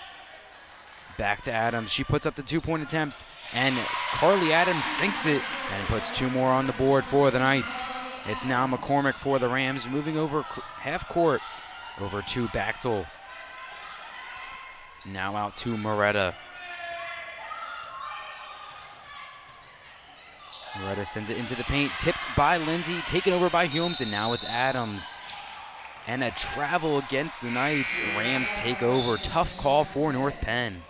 Back to Adams. She puts up the 2-point attempt, and Carly Adams sinks it and puts 2 more on the board for the Knights. It's now McCormick for the Rams, moving over half court, over to Bachtel. Now out to Moretta. Moretta sends it into the paint, tipped by Lindsay, taken over by Humes, and now it's Adams. And a travel against the Knights. Rams take over. Tough call for North Penn.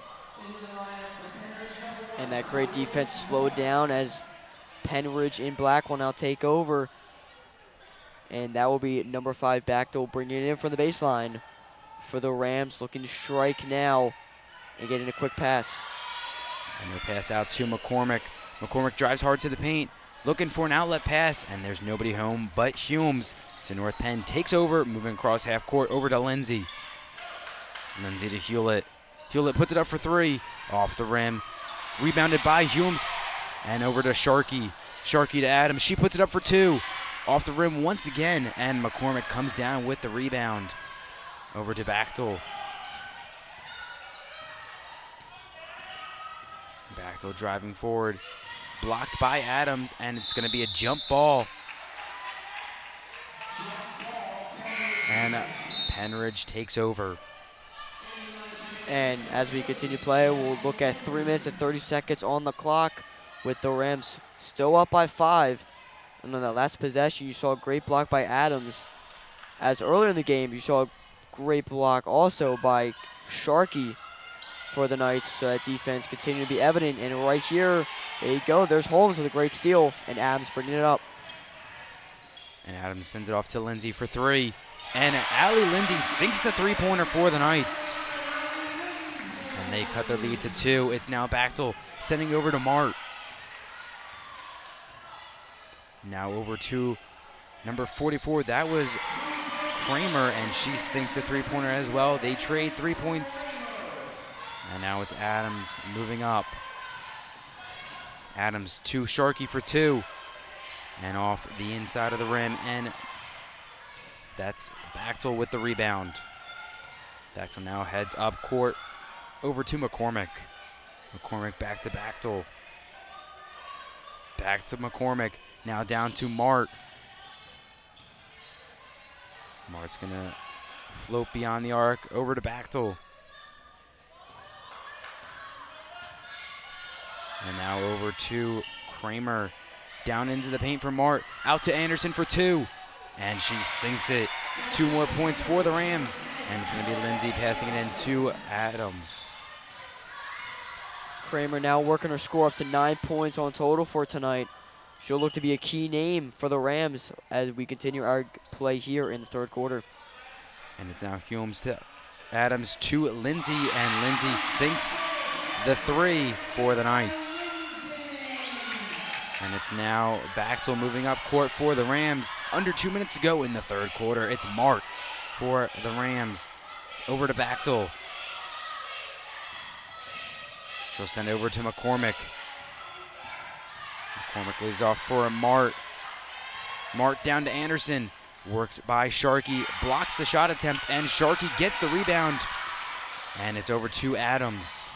And that great defense slowed down as Pennridge in black will now take over. And that will be number 5 Bachtel bringing it in from the baseline for the Rams, looking to strike now and getting a quick pass. And they'll pass out to McCormick. McCormick drives hard to the paint, looking for an outlet pass, and there's nobody home but Humes. So North Penn takes over, moving across half court over to Lindsay. Lindsay to Hewlett. Hewlett puts it up for 3, off the rim. Rebounded by Humes, and over to Sharkey. Sharkey to Adams. She puts it up for 2. Off the rim once again, and McCormick comes down with the rebound. Over to Bachtel. Bachtel driving forward. Blocked by Adams, and it's going to be a jump ball. And Pennridge takes over. And as we continue play, we'll look at 3 minutes and 30 seconds on the clock with the Rams still up by 5. And on that last possession, you saw a great block by Adams. As earlier in the game, you saw a great block also by Sharkey for the Knights. So that defense continued to be evident. And right here, there you go. There's Holmes with a great steal, and Adams bringing it up. And Adams sends it off to Lindsay for 3. And Allie Lindsay sinks the 3-pointer for the Knights. And they cut their lead to 2. It's now Bachtel sending over to Mart. Now over to number 44. That was Kramer, and she sinks the 3-pointer as well. They trade 3 points. And now it's Adams moving up. Adams to Sharkey for 2. And off the inside of the rim. And that's Bachtel with the rebound. Bachtel now heads up court over to McCormick. McCormick back to Bachtel. Back to McCormick. Now down to Mart. Mart's going to float beyond the arc over to Bachtel. And now over to Kramer. Down into the paint for Mart. Out to Anderson for 2. And she sinks it. 2 more points for the Rams. And it's going to be Lindsay passing it in to Adams. Kramer now working her score up to 9 points on total for tonight. She'll look to be a key name for the Rams as we continue our play here in the third quarter. And it's now Humes to Adams to Lindsay, and Lindsay sinks the 3 for the Knights. And it's now Bachtel moving up court for the Rams. Under 2 minutes to go in the third quarter. It's Mart for the Rams. Over to Bachtel. She'll send it over to McCormick. McCormick leaves off for Mart. Mart down to Anderson. Worked by Sharkey. Blocks the shot attempt, and Sharkey gets the rebound. And it's over to Adams.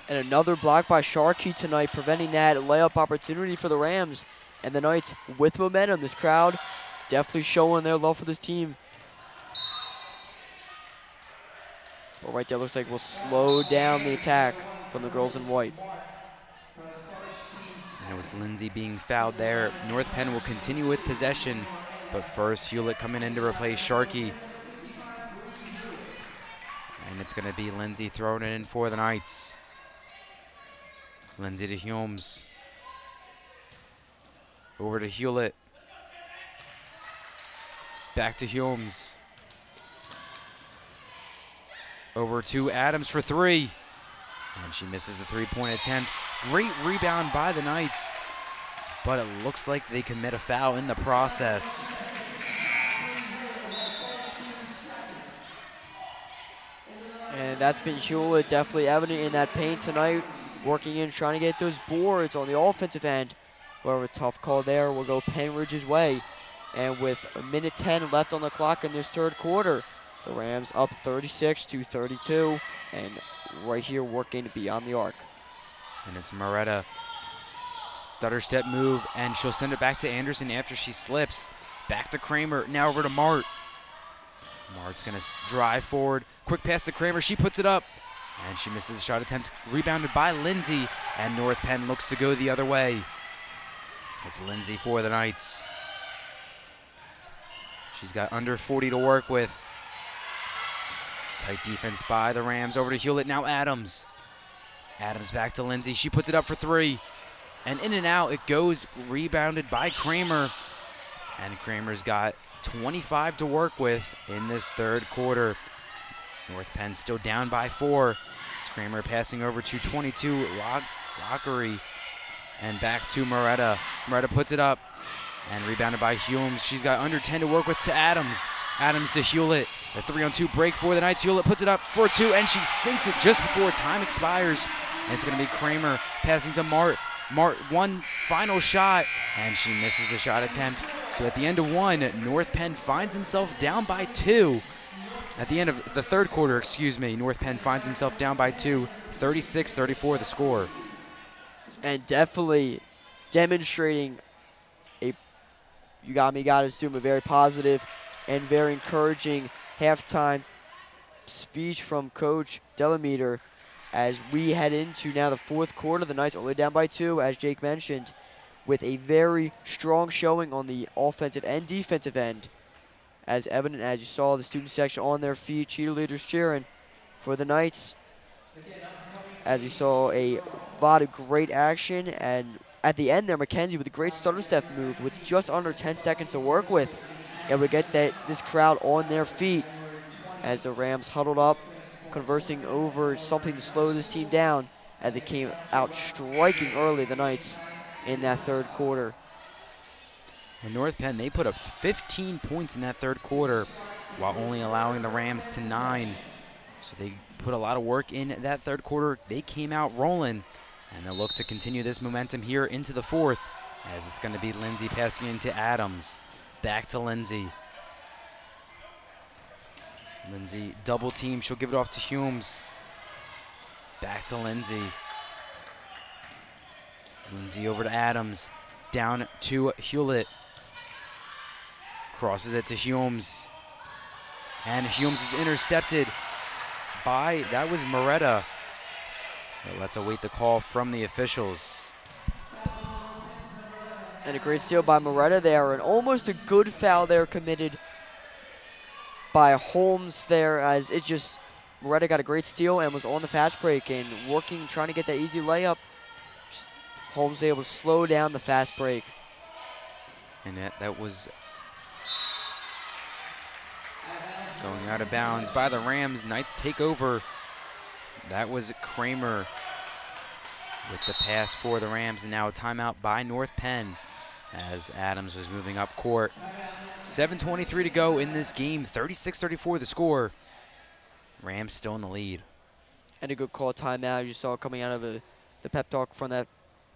And another block by Sharkey tonight, preventing that layup opportunity for the Rams. And the Knights with momentum. This crowd definitely showing their love for this team. Well, right there looks like we'll slow down the attack from the girls in white. And it was Lindsay being fouled there. North Penn will continue with possession, but first Hewlett coming in to replace Sharkey. And it's going to be Lindsay throwing it in for the Knights. Lindsay to Humes. Over to Hewlett. Back to Humes. Over to Adams for 3. And she misses the 3-point attempt. Great rebound by the Knights, but it looks like they commit a foul in the process. And that's been Hewlett definitely evident in that paint tonight, working in, trying to get those boards on the offensive end. However, tough call there will go Pennridge's way. And with 1:10 left on the clock in this third quarter, the Rams up 36-32, and right here working beyond the arc. And it's Moretta. Stutter step move, and she'll send it back to Anderson after she slips. Back to Kramer, now over to Mart. Mart's gonna drive forward. Quick pass to Kramer, she puts it up. And she misses the shot attempt, rebounded by Lindsay, and North Penn looks to go the other way. It's Lindsay for the Knights. She's got under 40 to work with. Tight defense by the Rams. Over to Hewlett, now Adams. Adams back to Lindsay, she puts it up for 3. And in and out it goes, rebounded by Kramer. And Kramer's got 25 to work with in this third quarter. North Penn still down by 4. It's Kramer passing over to 22, Lockery, and back to Moretta. Moretta puts it up and rebounded by Humes. She's got under 10 to work with to Adams. Adams to Hewlett. A 3-on-2 break for the Knights. Hewlett puts it up for 2, and she sinks it just before time expires. And it's going to be Kramer passing to Mart. Mart, one final shot, and she misses the shot attempt. So at the end of 1, North Penn finds himself down by 2. At the end of the third quarter, North Penn finds himself down by 2, 36-34 the score. And definitely demonstrating you gotta assume, a very positive and very encouraging halftime speech from Coach Delameter as we head into now the fourth quarter. The Knights only down by 2, as Jake mentioned, with a very strong showing on the offensive and defensive end. As evident as you saw the student section on their feet, cheerleaders cheering for the Knights. As you saw a lot of great action, and at the end there, Mackenzie with a great stutter step move with just under 10 seconds to work with, able to get this crowd on their feet as the Rams huddled up, conversing over something to slow this team down as it came out striking early, the Knights, in that third quarter. And North Penn, they put up 15 points in that third quarter while only allowing the Rams to 9. So they put a lot of work in that third quarter. They came out rolling, and they'll look to continue this momentum here into the fourth, as it's going to be Lindsay passing into Adams. Back to Lindsay. Lindsay double team. She'll give it off to Humes. Back to Lindsay. Lindsay over to Adams. Down to Hewlett. Crosses it to Humes. And Humes is intercepted by, that was Moretta. But let's await the call from the officials. And a great steal by Moretta there, and almost a good foul there committed by Holmes there, as it just, Moretta got a great steal and was on the fast break and working, trying to get that easy layup. Holmes able to slow down the fast break. And that was going out of bounds by the Rams. Knights take over. That was Kramer with the pass for the Rams, and now a timeout by North Penn as Adams was moving up court. 7:23 to go in this game, 36-34 the score. Rams still in the lead. And a good call timeout. You saw coming out of the pep talk from that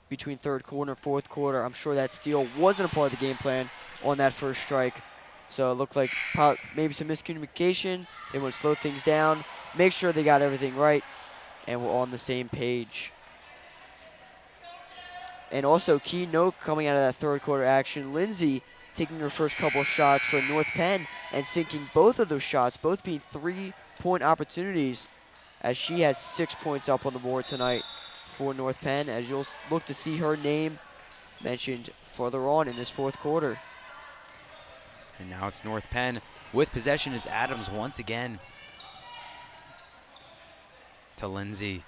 between third quarter and fourth quarter. I'm sure that steal wasn't a part of the game plan on that first strike. So it looked like maybe some miscommunication. They want to slow things down, make sure they got everything right, and we're on the same page. And also, key note coming out of that third quarter action, Lindsay taking her first couple of shots for North Penn and sinking both of those shots, both being 3-point opportunities, as she has 6 points up on the board tonight for North Penn, as you'll look to see her name mentioned further on in this fourth quarter. And now it's North Penn with possession. It's Adams once again to Lindsay.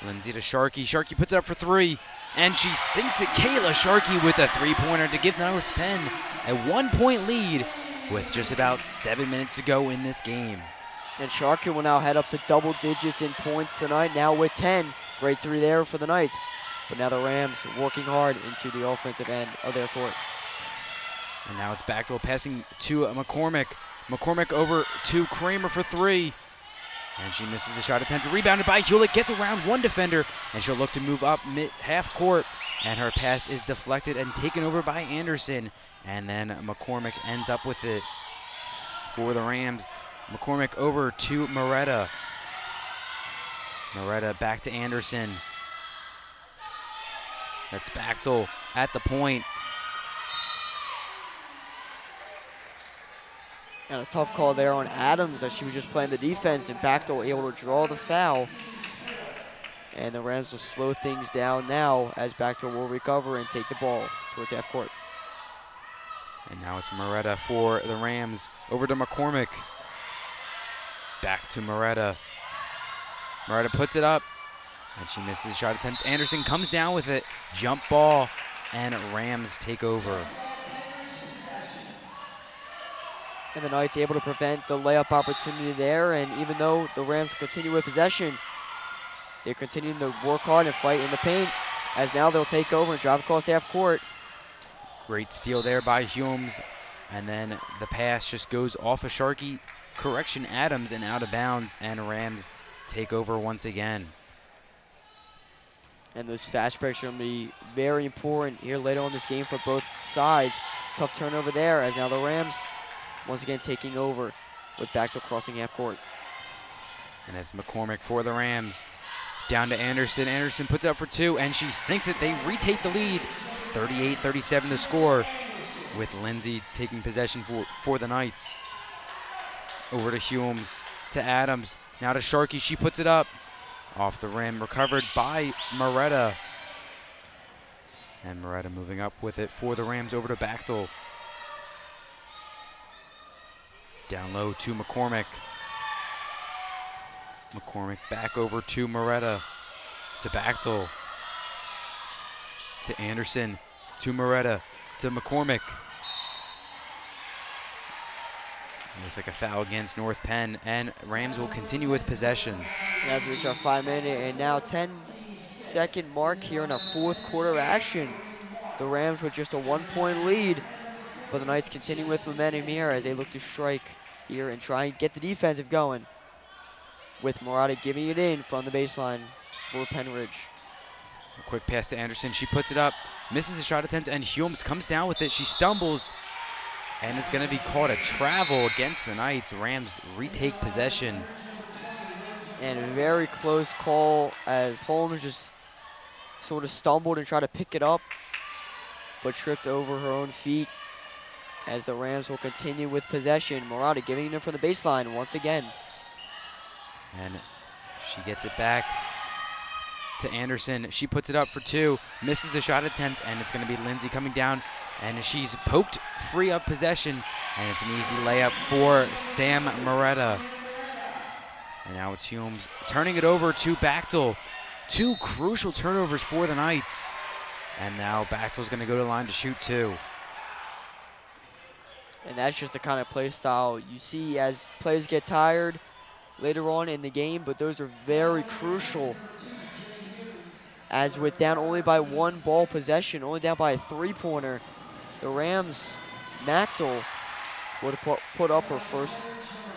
Lindsay to Sharkey. Sharkey puts it up for three, and she sinks it. Kayla Sharkey with a three-pointer to give North Penn a 1-point lead with just about 7 minutes to go in this game. And Sharkey will now head up to double digits in points tonight, now with 10. Great three there for the Knights. But now the Rams working hard into the offensive end of their court. And now it's back to passing to McCormick. McCormick over to Kramer for three. And she misses the shot attempt. Rebounded by Hewlett, gets around one defender, and she'll look to move up half court. And her pass is deflected and taken over by Anderson. And then McCormick ends up with it for the Rams. McCormick over to Moretta. Moretta back to Anderson. That's Bachtel at the point. And a tough call there on Adams, as she was just playing the defense, and Bachtel able to draw the foul. And the Rams will slow things down now as Bachtel will recover and take the ball towards half court. And now it's Moretta for the Rams. Over to McCormick. Back to Moretta. Moretta puts it up, and she misses the shot attempt. Anderson comes down with it. Jump ball, and Rams take over. And the Knights able to prevent the layup opportunity there, and even though the Rams continue with possession, they're continuing to work hard and fight in the paint, as now they'll take over and drive across half court. Great steal there by Humes, and then the pass just goes off of Sharkey, correction Adams, and out of bounds, and Rams take over once again. And those fast breaks are going to be very important here later on this game for both sides. Tough turnover there, as now the Rams once again taking over with Bachtel crossing half court. And that's McCormick for the Rams. Down to Anderson. Anderson puts it up for two, and she sinks it. They retake the lead. 38-37 to score, with Lindsay taking possession for the Knights. Over to Humes, to Adams. Now to Sharkey. She puts it up. Off the rim. Recovered by Moretta. And Moretta moving up with it for the Rams. Over to Bachtel. Down low to McCormick. McCormick back over to Moretta. To Bachtel. To Anderson. To Moretta. To McCormick. Looks like a foul against North Penn, and Rams will continue with possession. And as we reach our 5-minute and now 10-second mark here in our fourth quarter action, the Rams with just a 1-point lead, but the Knights continue with momentum here as they look to strike here and try and get the defensive going, with Morata giving it in from the baseline for Pennridge. A quick pass to Anderson. She puts it up, misses a shot attempt, and Humes comes down with it. She stumbles, and it's going to be called a travel against the Knights. Rams retake possession. And a very close call, as Holmes just sort of stumbled and tried to pick it up, but tripped over her own feet as the Rams will continue with possession. Murata giving it from the baseline once again. And she gets it back to Anderson. She puts it up for 2, misses a shot attempt, and it's going to be Lindsay coming down. And she's poked free of possession, and it's an easy layup for Sam Moretta. And now it's Humes turning it over to Bachtel. 2 crucial turnovers for the Knights. And now Bachtel's going to go to the line to shoot 2. And that's just the kind of play style you see as players get tired later on in the game, but those are very crucial. As with down only by 1 ball possession, only down by a 3-pointer, the Rams, Bachtel, would put up her first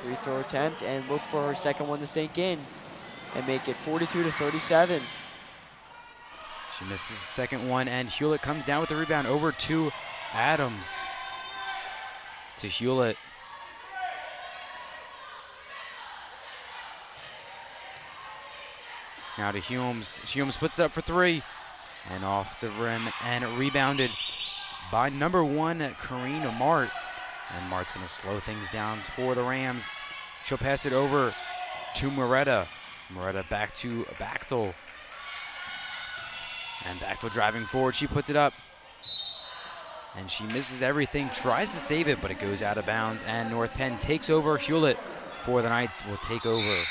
free throw attempt and look for her second one to sink in and make it 42-37. She misses the second one, and Hewlett comes down with the rebound over to Adams. To Hewlett. Now to Humes. Humes puts it up for 3. And off the rim and rebounded by number 1, Karina Mart. And Mart's going to slow things down for the Rams. She'll pass it over to Moretta. Moretta back to Bachtel. And Bachtel driving forward. She puts it up. And she misses everything, tries to save it, but it goes out of bounds. And North Penn takes over. Hewlett for the Knights will take over.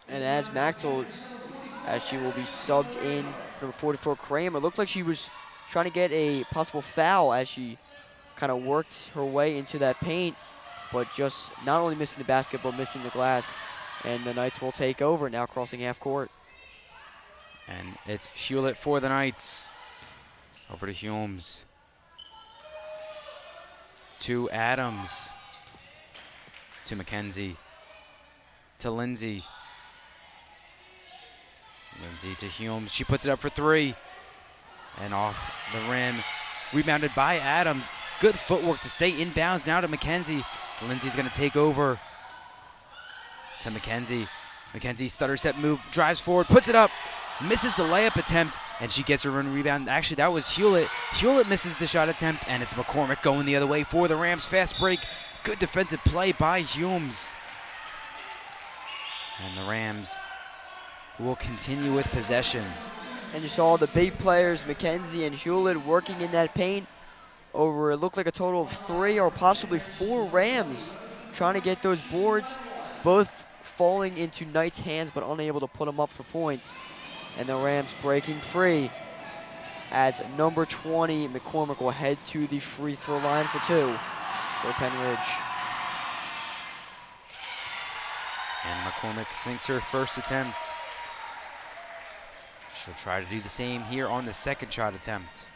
And as Bachtel, as she will be subbed in, number 44, Kramer, looked like she was trying to get a possible foul as she kind of worked her way into that paint, but just not only missing the basket, but missing the glass. And the Knights will take over, now crossing half court. And it's Hewlett for the Knights. Over to Humes. To Adams. To McKenzie. To Lindsay. Lindsay to Humes. She puts it up for 3. And off the rim. Rebounded by Adams. Good footwork to stay inbounds. Now to McKenzie. Lindsay's going to take over. To McKenzie. McKenzie stutter step move. Drives forward. Puts it up. Misses the layup attempt. And she gets her run rebound. Actually, that was Hewlett. Hewlett misses the shot attempt. And it's McCormick going the other way for the Rams. Fast break. Good defensive play by Humes. And the Rams will continue with possession. And you saw the big players, McKenzie and Hewlett, working in that paint over, it looked like a total of 3 or possibly 4 Rams trying to get those boards, both falling into Knights' hands but unable to put them up for points. And the Rams breaking free as number 20, McCormick, will head to the free throw line for 2 for Pennridge. And McCormick sinks her first attempt. She'll try to do the same here on the second shot attempt.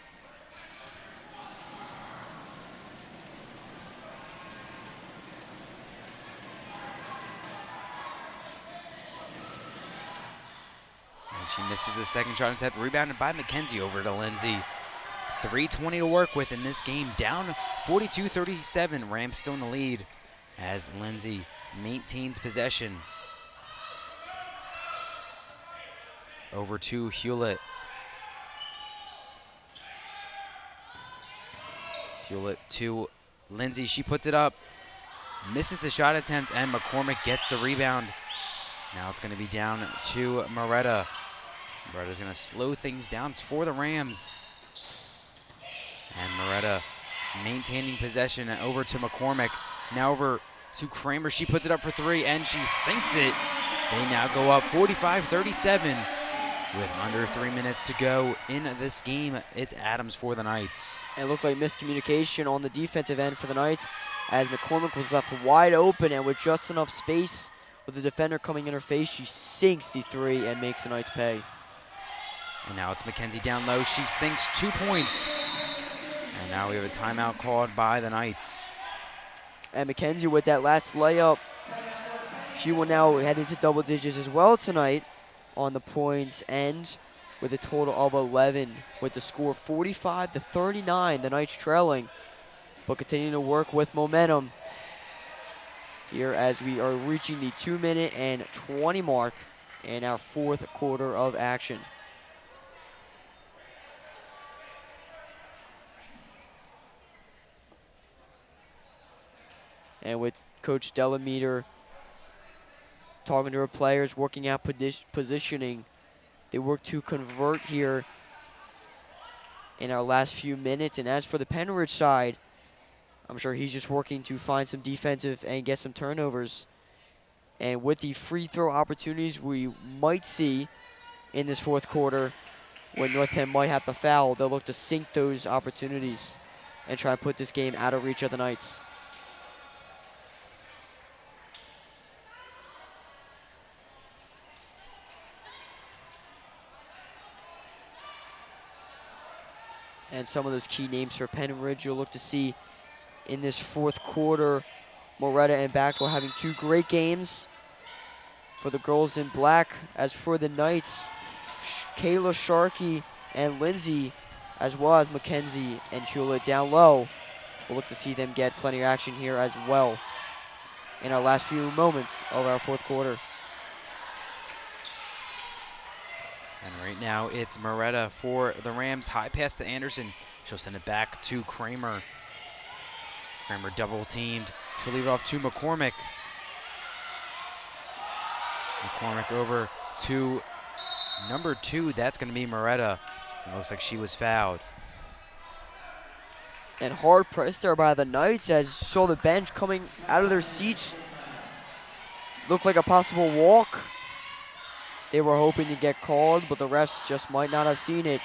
And she misses the second shot attempt, rebounded by McKenzie over to Lindsay. 3:20 to work with in this game, down 42-37. Rams still in the lead as Lindsay maintains possession. Over to Hewlett. Hewlett to Lindsay. She puts it up. Misses the shot attempt, and McCormick gets the rebound. Now it's going to be down to Moretta. Moretta's going to slow things down for the Rams. And Moretta maintaining possession, and over to McCormick. Now over to Kramer. She puts it up for 3, and she sinks it. They now go up 45-37. With under 3 minutes to go in this game, it's Adams for the Knights. It looked like miscommunication on the defensive end for the Knights as McCormick was left wide open, and with just enough space with the defender coming in her face, she sinks the 3 and makes the Knights pay. And now it's McKenzie down low. She sinks 2 points. And now we have a timeout called by the Knights. And McKenzie with that last layup, she will now head into double digits as well tonight on the points end with a total of 11, with the score 45-39, the Knights trailing, but continuing to work with momentum here as we are reaching the 2-minute and 20 mark in our 4th quarter of action. And with Coach Delameter talking to her players, working out positioning, they work to convert here in our last few minutes. And as for the Pennridge side, I'm sure he's just working to find some defensive and get some turnovers. And with the free throw opportunities we might see in this fourth quarter, when North Penn might have to foul, they'll look to sink those opportunities and try and put this game out of reach of the Knights. And some of those key names for Pennridge you'll look to see in this fourth quarter. Moretta and Backwell having two great games for the girls in black. As for the Knights, Kayla Sharkey and Lindsay, as well as Mackenzie and Hewlett down low. We'll look to see them get plenty of action here as well in our last few moments of our fourth quarter. And right now it's Moretta for the Rams. High pass to Anderson. She'll send it back to Kramer. Kramer double teamed. She'll leave it off to McCormick. McCormick over to number 2. That's going to be Moretta. It looks like she was fouled. And hard pressed there by the Knights as you saw the bench coming out of their seats. Looked like a possible walk. They were hoping to get called, but the refs just might not have seen it.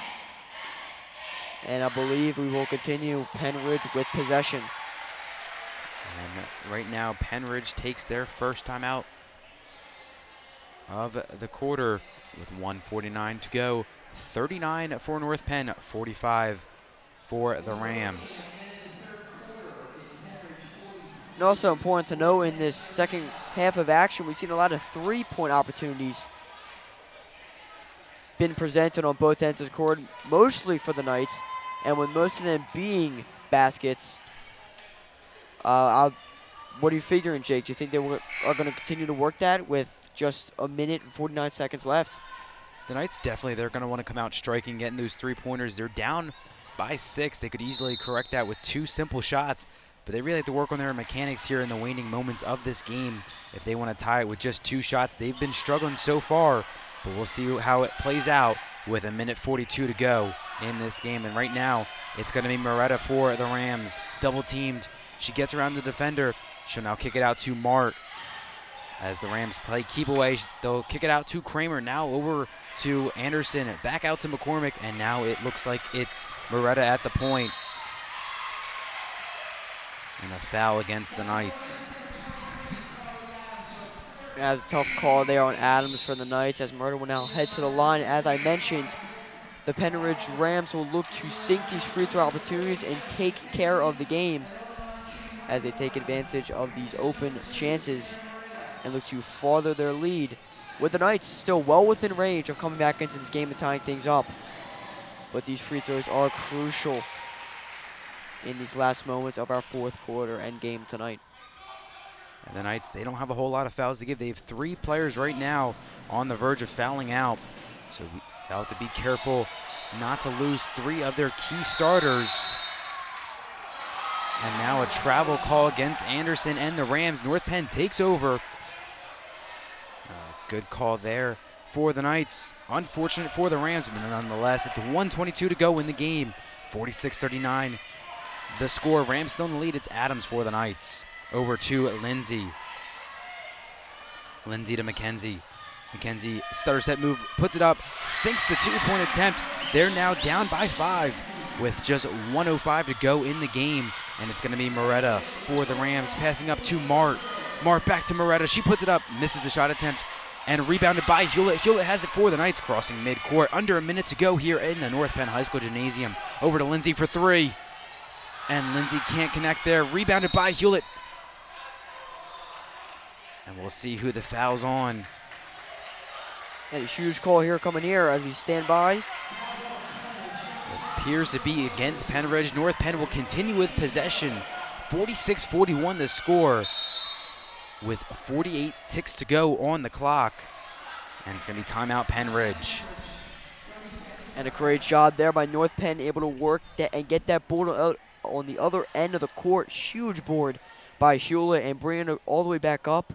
And I believe we will continue Pennridge with possession. And right now, Pennridge takes their first timeout of the quarter with 1:49 to go. 39 for North Penn, 45 for the Rams. And also important to know in this second half of action, we've seen a lot of three-point opportunities been presented on both ends of the court, mostly for the Knights, and with most of them being baskets. What are you figuring, Jake? Do you think they are going to continue to work that with just a minute and 49 seconds left? The Knights definitely, they're going to want to come out striking, getting those three-pointers. They're down by 6. They could easily correct that with 2 simple shots, but they really have to work on their mechanics here in the waning moments of this game if they want to tie it with just 2 shots. They've been struggling so far, but we'll see how it plays out with a minute 42 to go in this game. And right now, it's going to be Moretta for the Rams. Double teamed. She gets around the defender. She'll now kick it out to Mart. As the Rams play keep away, they'll kick it out to Kramer. Now over to Anderson. Back out to McCormick. And now it looks like it's Moretta at the point. And a foul against the Knights. That's a tough call there on Adams for the Knights as Murder will now head to the line. As I mentioned, the Pennridge Rams will look to sink these free throw opportunities and take care of the game as they take advantage of these open chances and look to further their lead, with the Knights still well within range of coming back into this game and tying things up. But these free throws are crucial in these last moments of our fourth quarter and game tonight. And the Knights, they don't have a whole lot of fouls to give. They have 3 players right now on the verge of fouling out. So they'll have to be careful not to lose 3 of their key starters. And now a travel call against Anderson and the Rams. North Penn takes over. Good call there for the Knights. Unfortunate for the Rams, but nonetheless, it's 1:22 to go in the game. 46-39. The score, Rams still in the lead. It's Adams for the Knights. Over to Lindsay. Lindsay to Mackenzie. Mackenzie stutter step move, puts it up, sinks the 2-point attempt. They're now down by 5 with just 1:05 to go in the game. And it's going to be Moretta for the Rams, passing up to Mart. Mart back to Moretta. She puts it up, misses the shot attempt, and rebounded by Hewlett. Hewlett has it for the Knights, crossing midcourt. Under a minute to go here in the North Penn High School Gymnasium. Over to Lindsay for 3. And Lindsay can't connect there. Rebounded by Hewlett. And we'll see who the foul's on. And a huge call here coming here as we stand by. It appears to be against Pennridge. North Penn will continue with possession. 46-41 the score with 48 ticks to go on the clock. And it's going to be timeout Pennridge. And a great job there by North Penn, able to work that and get that board out on the other end of the court. Huge board by Hewlett and bringing it all the way back up.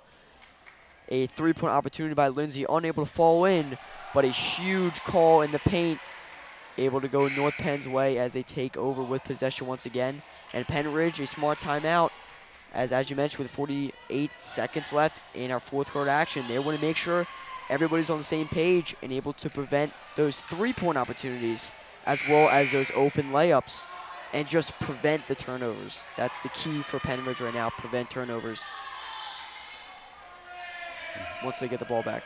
A three-point opportunity by Lindsay, unable to fall in, but a huge call in the paint, able to go North Penn's way as they take over with possession once again. And Pennridge, a smart timeout, as you mentioned, with 48 seconds left in our fourth quarter action. They want to make sure everybody's on the same page and able to prevent those three-point opportunities as well as those open layups and just prevent the turnovers. That's the key for Pennridge right now, prevent turnovers once they get the ball back.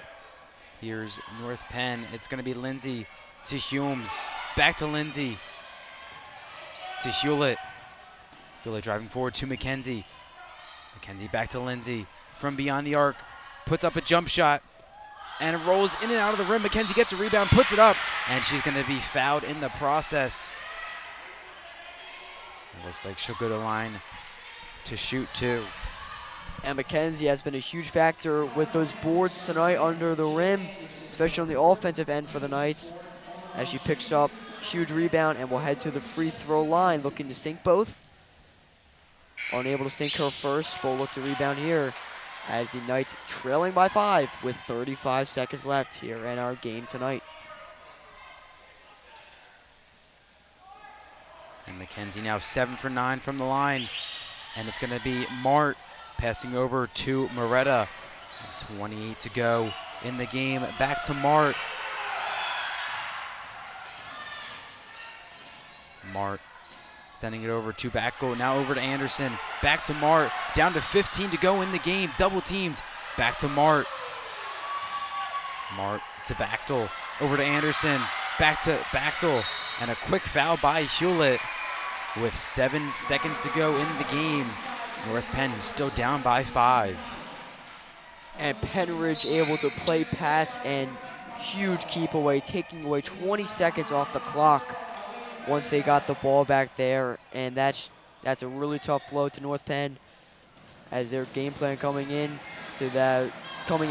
Here's North Penn. It's going to be Lindsay to Humes. Back to Lindsay. To Hewlett. Hewlett driving forward to McKenzie. McKenzie back to Lindsay. From beyond the arc. Puts up a jump shot. And it rolls in and out of the rim. McKenzie gets a rebound, puts it up. And she's going to be fouled in the process. It looks like she'll go to the line to shoot two. And McKenzie has been a huge factor with those boards tonight under the rim, especially on the offensive end for the Knights, as she picks up huge rebound and will head to the free throw line looking to sink both. Unable to sink her first, but will look to rebound here as the Knights trailing by 5 with 35 seconds left here in our game tonight. And McKenzie now 7 for 9 from the line. And it's going to be Mart passing over to Moretta. 28 to go in the game. Back to Mart. Mart sending it over to Backel. Now over to Anderson. Back to Mart. Down to 15 to go in the game. Double teamed. Back to Mart. Mart to Bachtel. Over to Anderson. Back to Bachtel. And a quick foul by Hewlett with 7 seconds to go in the game. North Penn still down by 5. And Pennridge able to play pass and huge keep away, taking away 20 seconds off the clock once they got the ball back there. And that's a really tough blow to North Penn as their game plan coming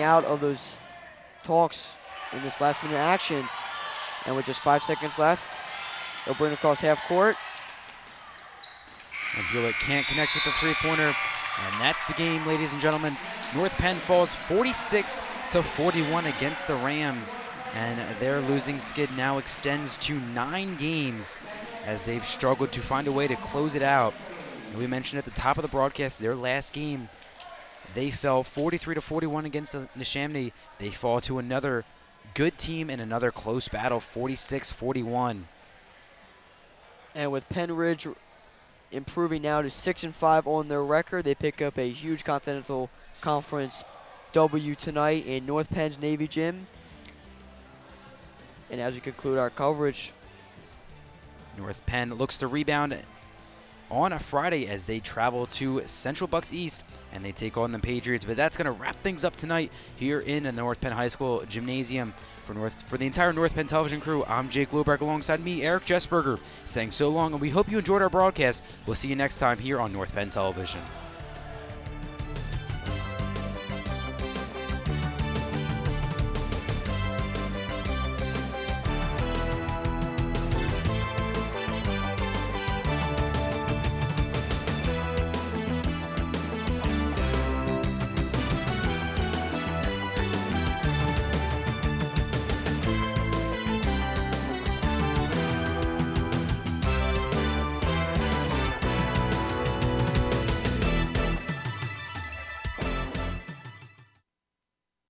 out of those talks in this last minute action. And with just 5 seconds left, they'll bring it across half court. And Hewlett can't connect with the three-pointer. And that's the game, ladies and gentlemen. North Penn falls 46-41 against the Rams. And their losing skid now extends to 9 games as they've struggled to find a way to close it out. And we mentioned at the top of the broadcast, their last game, they fell 43-41 against the Neshaminy. They fall to another good team in another close battle, 46-41. And with Pennridge improving now to 6-5 on their record, they pick up a huge Continental Conference W tonight in North Penn's Navy Gym. And as we conclude our coverage, North Penn looks to rebound on a Friday as they travel to Central Bucks East and they take on the Patriots. But that's going to wrap things up tonight here in the North Penn High School Gymnasium. For the entire North Penn television crew, I'm Jake Loberg alongside me, Eric Jessberger, saying so long, and we hope you enjoyed our broadcast. We'll see you next time here on North Penn Television.